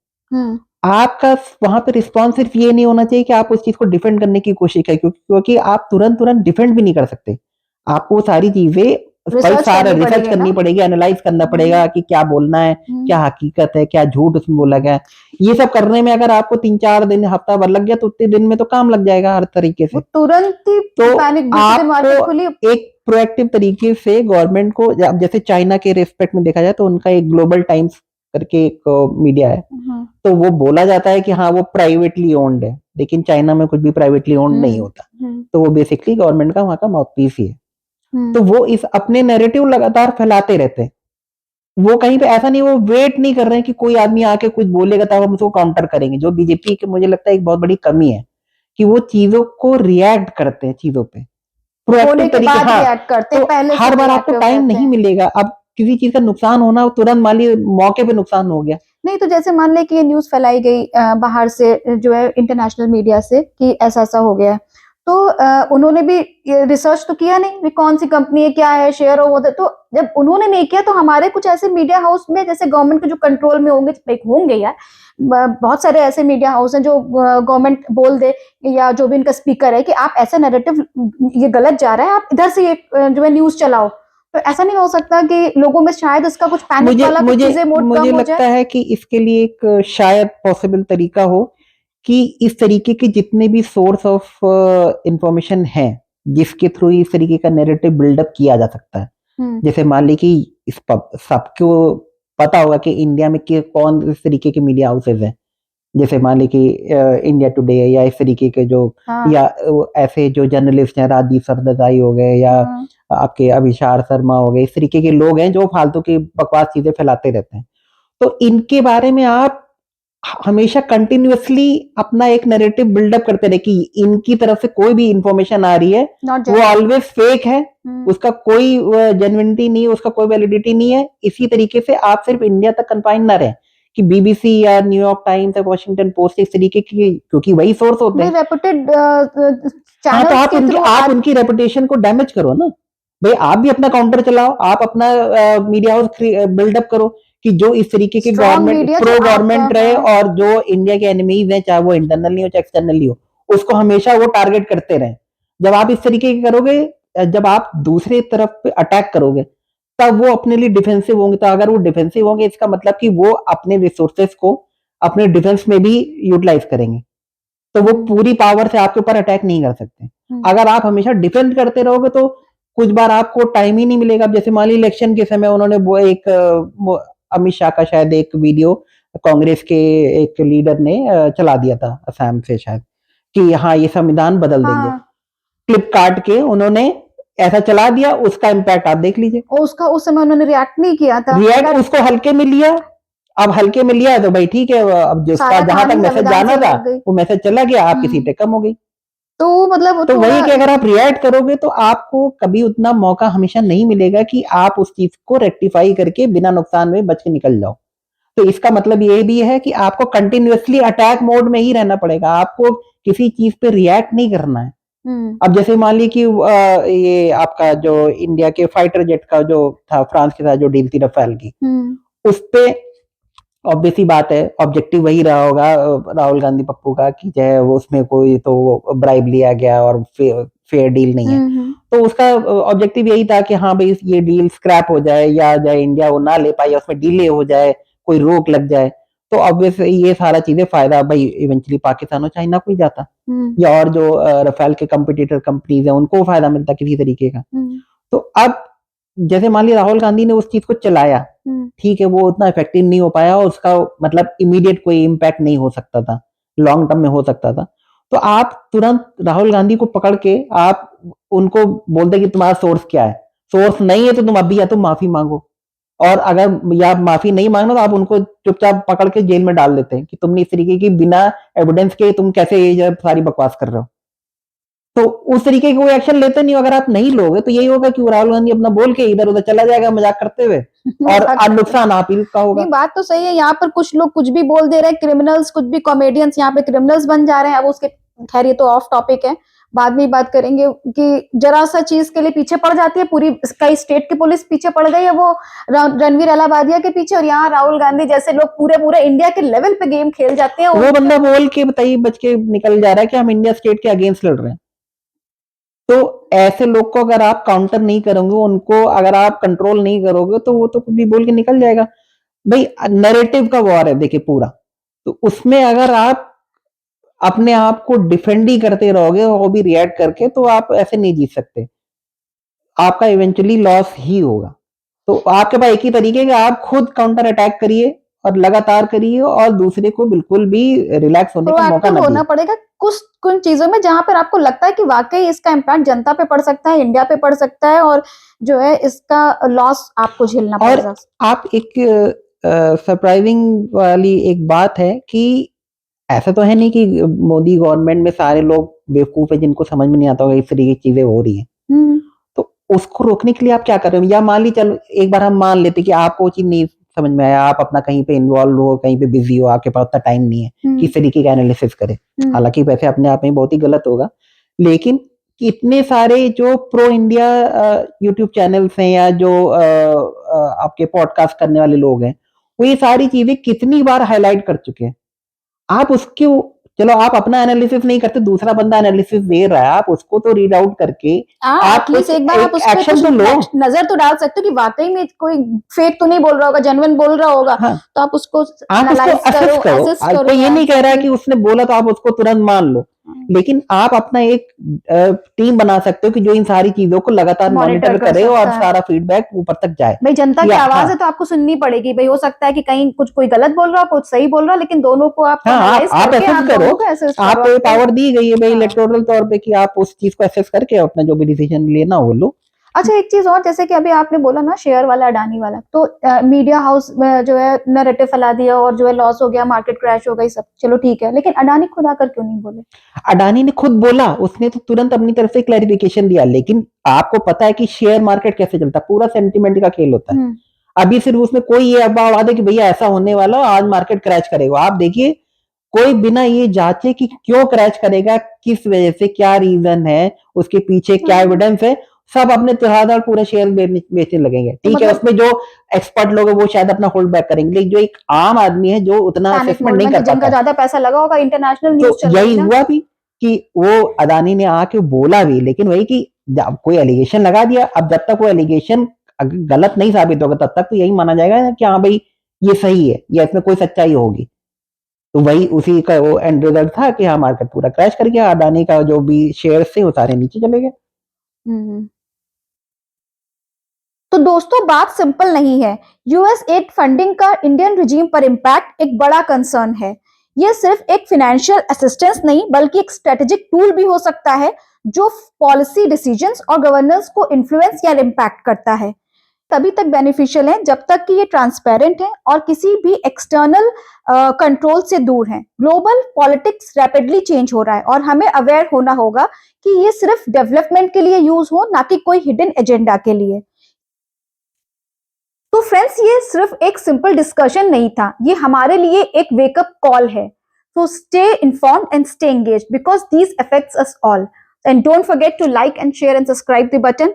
आपका वहां पे रिस्पॉन्स सिर्फ ये नहीं होना चाहिए कि आप उस चीज को डिफेंड करने की कोशिश करें, क्योंकि आप तुरंत डिफेंड भी नहीं कर सकते। आपको सारी चीजें रिसर्च करनी पड़ेगी, एनालाइज करना पड़ेगा कि क्या बोलना है, क्या हकीकत है, क्या झूठ उसमें बोला गया है। ये सब करने में अगर आपको 3-4 दिन, हफ्ता भर लग गया तो उतने दिन में तो काम लग जाएगा हर तरीके से। तुरंत ही तो आपको एक प्रोएक्टिव तरीके से गवर्नमेंट को, जैसे चाइना के रेस्पेक्ट में देखा जाए तो उनका एक ग्लोबल टाइम्स करके एक मीडिया है, तो वो बोला जाता है कि हाँ वो प्राइवेटली ओन्ड है, लेकिन चाइना में कुछ भी प्राइवेटली ओन्ड नहीं होता। तो वो बेसिकली गवर्नमेंट का वहां का माउथपीस ही है। तो वो इस अपने नैरेटिव लगातार फैलाते रहते हैं। वो कहीं पे ऐसा नहीं, वो वेट नहीं कर रहे हैं कि कोई आदमी आके कुछ बोलेगा तब हम उसको काउंटर करेंगे। जो बीजेपी की मुझे लगता है एक बहुत बड़ी कमी है कि वो चीजों को रिएक्ट करते हैं, चीजों पे प्रोएक्टिव तरीके। हाँ, तो हर बार आपको टाइम नहीं मिलेगा। अब किसी चीज का नुकसान होना, तुरंत मान ली मौके पे नुकसान हो गया। नहीं तो जैसे मान ले कि ये न्यूज फैलाई गई बाहर से, जो है इंटरनेशनल मीडिया से, कि ऐसा ऐसा हो गया, तो उन्होंने भी रिसर्च तो किया नहीं कि कौन सी कंपनी है, क्या है, शेयर हो। तो जब उन्होंने नहीं किया तो हमारे कुछ ऐसे मीडिया हाउस में, जैसे गवर्नमेंट के जो कंट्रोल में होंगे यार, बहुत सारे ऐसे मीडिया हाउस हैं जो गवर्नमेंट बोल दे, या जो भी इनका स्पीकर है कि आप ऐसा नैरेटिव, ये गलत जा रहा है, आप इधर से जो है न्यूज चलाओ। तो ऐसा नहीं हो सकता कि लोगों में शायद इसका कुछ पैनिक वाला कुछ चीजें मोड कम हो जाए? मुझे लगता है कि इसके लिए एक शायद पॉसिबल तरीका हो कि इस तरीके के जितने भी सोर्स ऑफ इंफॉर्मेशन हैं जिसके थ्रू इस तरीके का नैरेटिव बिल्डअप किया जा सकता है, जैसे मान ली कि इस सबको पता होगा कि इंडिया में कौन इस तरीके के मीडिया हाउसेज हैं, जैसे मान ली कि इंडिया टुडे है, या इस तरीके के जो या ऐसे जो जर्नलिस्ट हैं, राजीव सरदेसाई हो गए, या आपके अभिषार शर्मा हो गए, इस तरीके के लोग हैं जो फालतू की बकवास चीजें फैलाते रहते हैं। तो इनके बारे में आप हमेशा कंटिन्यूअसली अपना एक नैरेटिव बिल्डअप करते रहे कि इनकी तरफ से कोई भी इंफॉर्मेशन आ रही है वो ऑलवेज फेक है, उसका कोई जेन्युइनिटी नहीं है, उसका कोई वैलिडिटी नहीं है। इसी तरीके से आप सिर्फ इंडिया तक कंफाइन ना रहे कि बीबीसी या न्यूयॉर्क टाइम्स या वॉशिंगटन पोस्ट इस तरीके की, क्योंकि वही सोर्स होते हैं रेपुटेड चैनल्स के थ्रू। आप उनकी रेपुटेशन को डैमेज करो ना भाई, आप भी अपना काउंटर चलाओ, आप अपना मीडिया हाउस बिल्डअप करो कि जो इस तरीके के गवर्नमेंट प्रो गवर्नमेंट रहे और जो इंडिया के एनिमीज हैं, चाहे वो इंटरनली हो चाहे एक्सटर्नली हो, उसको हमेशा वो टारगेट करते रहे। जब आप इस तरीके के करोगे, जब आप दूसरे तरफ पे अटैक करोगे, तब वो अपने लिए डिफेंसिव होंगे। तो अगर वो डिफेंसिव होंगे, इसका मतलब कि वो अपने रिसोर्सेस को अपने डिफेंस में भी यूटिलाइज करेंगे, तो वो पूरी पावर से आपके ऊपर अटैक नहीं कर सकते। अगर आप हमेशा डिफेंड करते रहोगे तो कुछ बार आपको टाइम ही नहीं मिलेगा। अब जैसे मान ली इलेक्शन के समय उन्होंने वो एक अमित शाह का शायद एक वीडियो कांग्रेस के एक लीडर ने चला दिया था असम से शायद, कि हाँ ये संविधान बदल देंगे। क्लिप काट के उन्होंने ऐसा चला दिया, उसका इम्पैक्ट आप देख लीजिए। उसका उस समय उन्होंने रिएक्ट नहीं किया था, रिएक्ट उसको हल्के में लिया। अब हल्के में लिया तो भाई ठीक है, अब जिसका जहां तक मैसेज जाना था वो मैसेज चला गया, आपकी सीटें कम हो गई। तो मतलब तो वही कि अगर आप रिएक्ट करोगे तो आपको कभी उतना मौका हमेशा नहीं मिलेगा कि आप उस चीज को रेक्टिफाई करके बिना नुकसान में बच के निकल जाओ। तो इसका मतलब ये भी है कि आपको कंटिन्यूअसली अटैक मोड में ही रहना पड़ेगा, आपको किसी चीज पे रिएक्ट नहीं करना है। अब जैसे मान ली कि ये आपका जो इंडिया के फाइटर जेट का जो था फ्रांस के साथ जो डील थी रफेल की, उस पे ऑब्वियसली बात है ऑब्जेक्टिव वही रहा होगा राहुल गांधी पप्पू का कि चाहे उसमें कोई तो ब्राइब लिया गया और फेयर डील नहीं है। तो उसका ऑब्जेक्टिव यही था कि हाँ भाई ये डील स्क्रैप हो जाए, या जाए इंडिया वो ना ले पाए, या उसमें डिले हो जाए, कोई रोक लग जाए। तो ऑब्वियसली ये सारा चीजें फायदा भाई इवेंचुअली पाकिस्तान और चाइना को ही जाता, या और जो रफेल के कंपिटिटर कंपनीज है उनको फायदा मिलता किसी तरीके का। तो अब जैसे मान लिया राहुल गांधी ने उस चीज को चलाया, ठीक है, वो उतना इफेक्टिव नहीं हो पाया और उसका मतलब इमीडिएट कोई इम्पैक्ट नहीं हो सकता था, लॉन्ग टर्म में हो सकता था। तो आप तुरंत राहुल गांधी को पकड़ के आप उनको बोलते कि तुम्हारा सोर्स क्या है, सोर्स नहीं है तो तुम अभी या तो माफी मांगो, और अगर या माफी नहीं मांगना तो आप उनको चुपचाप पकड़ के जेल में डाल देते हैं कि तुमने इस तरीके की बिना एविडेंस के तुम कैसे ये सारी बकवास कर रहे हो। तो उस तरीके का कोई एक्शन लेते नहीं हो। अगर आप नहीं लोगे तो यही होगा कि राहुल गांधी अपना बोल के इधर उधर चला जाएगा मजाक करते हुए, और नुकसान आप ही का होगा। बात तो सही है, यहाँ पर कुछ लोग कुछ भी बोल दे रहे हैं, क्रिमिनल्स, कुछ भी कॉमेडियंस यहाँ पे क्रिमिनल्स बन जा रहे हैं। अब उसके खैर ये तो ऑफ टॉपिक है, बाद में बात करेंगे कि जरा सा चीज के लिए पीछे पड़ जाती है पूरी, कई स्टेट की पुलिस पीछे पड़ गई है वो रणवीर अलाहाबादिया के पीछे, और यहाँ राहुल गांधी जैसे लोग पूरे इंडिया के लेवल पे गेम खेल जाते हैं। वो बंदा बोल के बताइए बच के निकल जा रहा है कि हम इंडिया स्टेट के अगेंस्ट लड़ रहे हैं। तो ऐसे लोग को अगर आप काउंटर नहीं करोगे, उनको अगर आप कंट्रोल नहीं करोगे, तो वो तो कुछ भी बोल के निकल जाएगा। भाई नैरेटिव का वॉर है देखिए पूरा, तो उसमें अगर आप अपने आप को डिफेंड ही करते रहोगे और वो भी रिएक्ट करके, तो आप ऐसे नहीं जीत सकते, आपका इवेंचुअली लॉस ही होगा। तो आपके पास एक ही तरीके है कि आप खुद काउंटर अटैक करिए और लगातार करिए और दूसरे को बिल्कुल भी रिलैक्स होने का मौका प्रोएक्टिव ना होना दिए। पड़ेगा कुछ चीजों में जहां पर आपको लगता है कि वाकई इसका इम्पैक्ट जनता पे पड़ सकता है, इंडिया पे पड़ सकता है, और जो है इसका लॉस आपको झेलना और पड़ेगा। आप एक सरप्राइजिंग वाली एक बात है कि ऐसा तो है नहीं कि मोदी गवर्नमेंट में सारे लोग बेवकूफ है जिनको समझ में नहीं आता होगा इस तरीके की चीजें हो रही हैं। तो उसको रोकने के लिए आप क्या कर रहे हो? या मान ली चलो एक बार हम मान लेते कि आपको वो चीज नहीं समझ में आया, आप अपना कहीं पे इन्वॉल्व हो, कहीं पे बिजी हो, आपके पास उतना टाइम नहीं है कि इस तरीके का एनालिसिस करे। हालांकि वैसे अपने आप में बहुत ही गलत होगा, लेकिन इतने सारे जो प्रो इंडिया यूट्यूब चैनल्स हैं या जो आपके पॉडकास्ट करने वाले लोग हैं, वो ये सारी चीजें कितनी बार हाईलाइट कर चुके हैं। आप उसके चलो आप अपना एनालिसिस नहीं करते, दूसरा बंदा एनालिसिस दे रहा है, आप उसको तो रीड आउट करके आप एटलीस्ट कुछ एक बार आप उस पे एक्शन कुछ तो लो। नजर तो डाल सकते हो कि वाकई में कोई फेक तो नहीं बोल रहा होगा, जेन्युइन बोल रहा होगा। हाँ, तो आप उसको आप उसको एनालाइज करो, असेस करो। असिस्ट आज करो। कोई ये नहीं कह रहा है एग्जैक्टली। कि उसने बोला तो आप उसको तुरंत मान लो, लेकिन आप अपना एक टीम बना सकते हो कि जो इन सारी चीजों को लगातार मॉनिटर मॉनिटर कर करे और सकता है। सारा फीडबैक ऊपर तक जाए। भाई जनता की या आवाज हाँ, है तो आपको सुननी पड़ेगी। भाई हो सकता है कि कहीं कुछ कोई गलत बोल रहा हो, कुछ सही बोल रहा हो, लेकिन दोनों को आपको हाँ, एनालाइज आप करके असेस आप करो, दोनों को असेस करो। आपको ये आपको पावर दी गई है भाई हाँ। इलेक्टोरल तौर पे कि आप उस चीज को असेस करके अपना जो भी डिसीजन लेना हो लो। अच्छा, एक चीज और, जैसे कि अभी आपने बोला ना शेयर वाला, अडानी वाला, तो मीडिया हाउस जो है नैरेटिव फैला दिया और जो है लॉस हो गया, मार्केट क्रैश हो गई, सब चलो ठीक है, लेकिन अडानी खुद आकर क्यों नहीं बोले? अडानी ने खुद बोला, उसने तो तुरंत अपनी तरफ से क्लैरिफिकेशन दिया, लेकिन आपको पता है कि शेयर मार्केट कैसे चलता है, पूरा सेंटिमेंट का खेल होता है। अभी सिर्फ उसमें कोई ये अफवाह उड़ा दे कि भैया ऐसा होने वाला आज मार्केट क्रैश करेगा, आप देखिए कोई बिना ये जांचे कि क्यों क्रैश करेगा, किस वजह से, क्या रीजन है, उसके पीछे क्या एविडेंस है, सब अपने धड़ाधड़ पूरे शेयर बेचने लगेंगे। तो ठीक है, मतलब उसमें जो एक्सपर्ट लोग हैं वो शायद अपना होल्ड बैक करेंगे, लेकिन जो एक आम आदमी है जो उतना पैनिक असेसमेंट मोड नहीं में, कर कि जिनका पाता है, ज्यादा पैसा लगा होगा, इंटरनेशनल न्यूज तो चल रही यही ना। हुआ भी कि वो अदानी ने आके बोला भी, लेकिन वही कि जब कोई एलिगेशन लगा दिया, अब जब तक वो एलिगेशन गलत नहीं साबित होगा तब तक तो यही माना जाएगा कि हाँ भाई ये सही है या इसमें कोई सच्चाई होगी। तो वही उसी का वो एंड रिजल्ट था कि हाँ मार्केट पूरा क्रैश कर गया, अडानी का जो भी शेयर थे वो सारे नीचे चले गए। तो दोस्तों बात सिंपल नहीं है। यूएस एड फंडिंग का इंडियन रिजीम पर इम्पैक्ट एक बड़ा कंसर्न है। यह सिर्फ एक फाइनेंशियल असिस्टेंस नहीं बल्कि एक स्ट्रेटेजिक टूल भी हो सकता है जो पॉलिसी डिसीजंस और गवर्नेंस को इन्फ्लुएंस या इम्पैक्ट करता है। तभी तक बेनिफिशियल है जब तक कि ये ट्रांसपेरेंट है और किसी भी एक्सटर्नल कंट्रोल से दूर है। ग्लोबल पॉलिटिक्स रैपिडली चेंज हो रहा है और हमें अवेयर होना होगा कि ये सिर्फ डेवलपमेंट के लिए यूज हो, ना कि कोई हिडन एजेंडा के लिए। तो फ्रेंड्स, ये सिर्फ एक सिंपल डिस्कशन नहीं था, ये हमारे लिए एक वेकअप कॉल है। So stay informed and stay engaged because these affects us all. And don't forget to like and share and subscribe the button.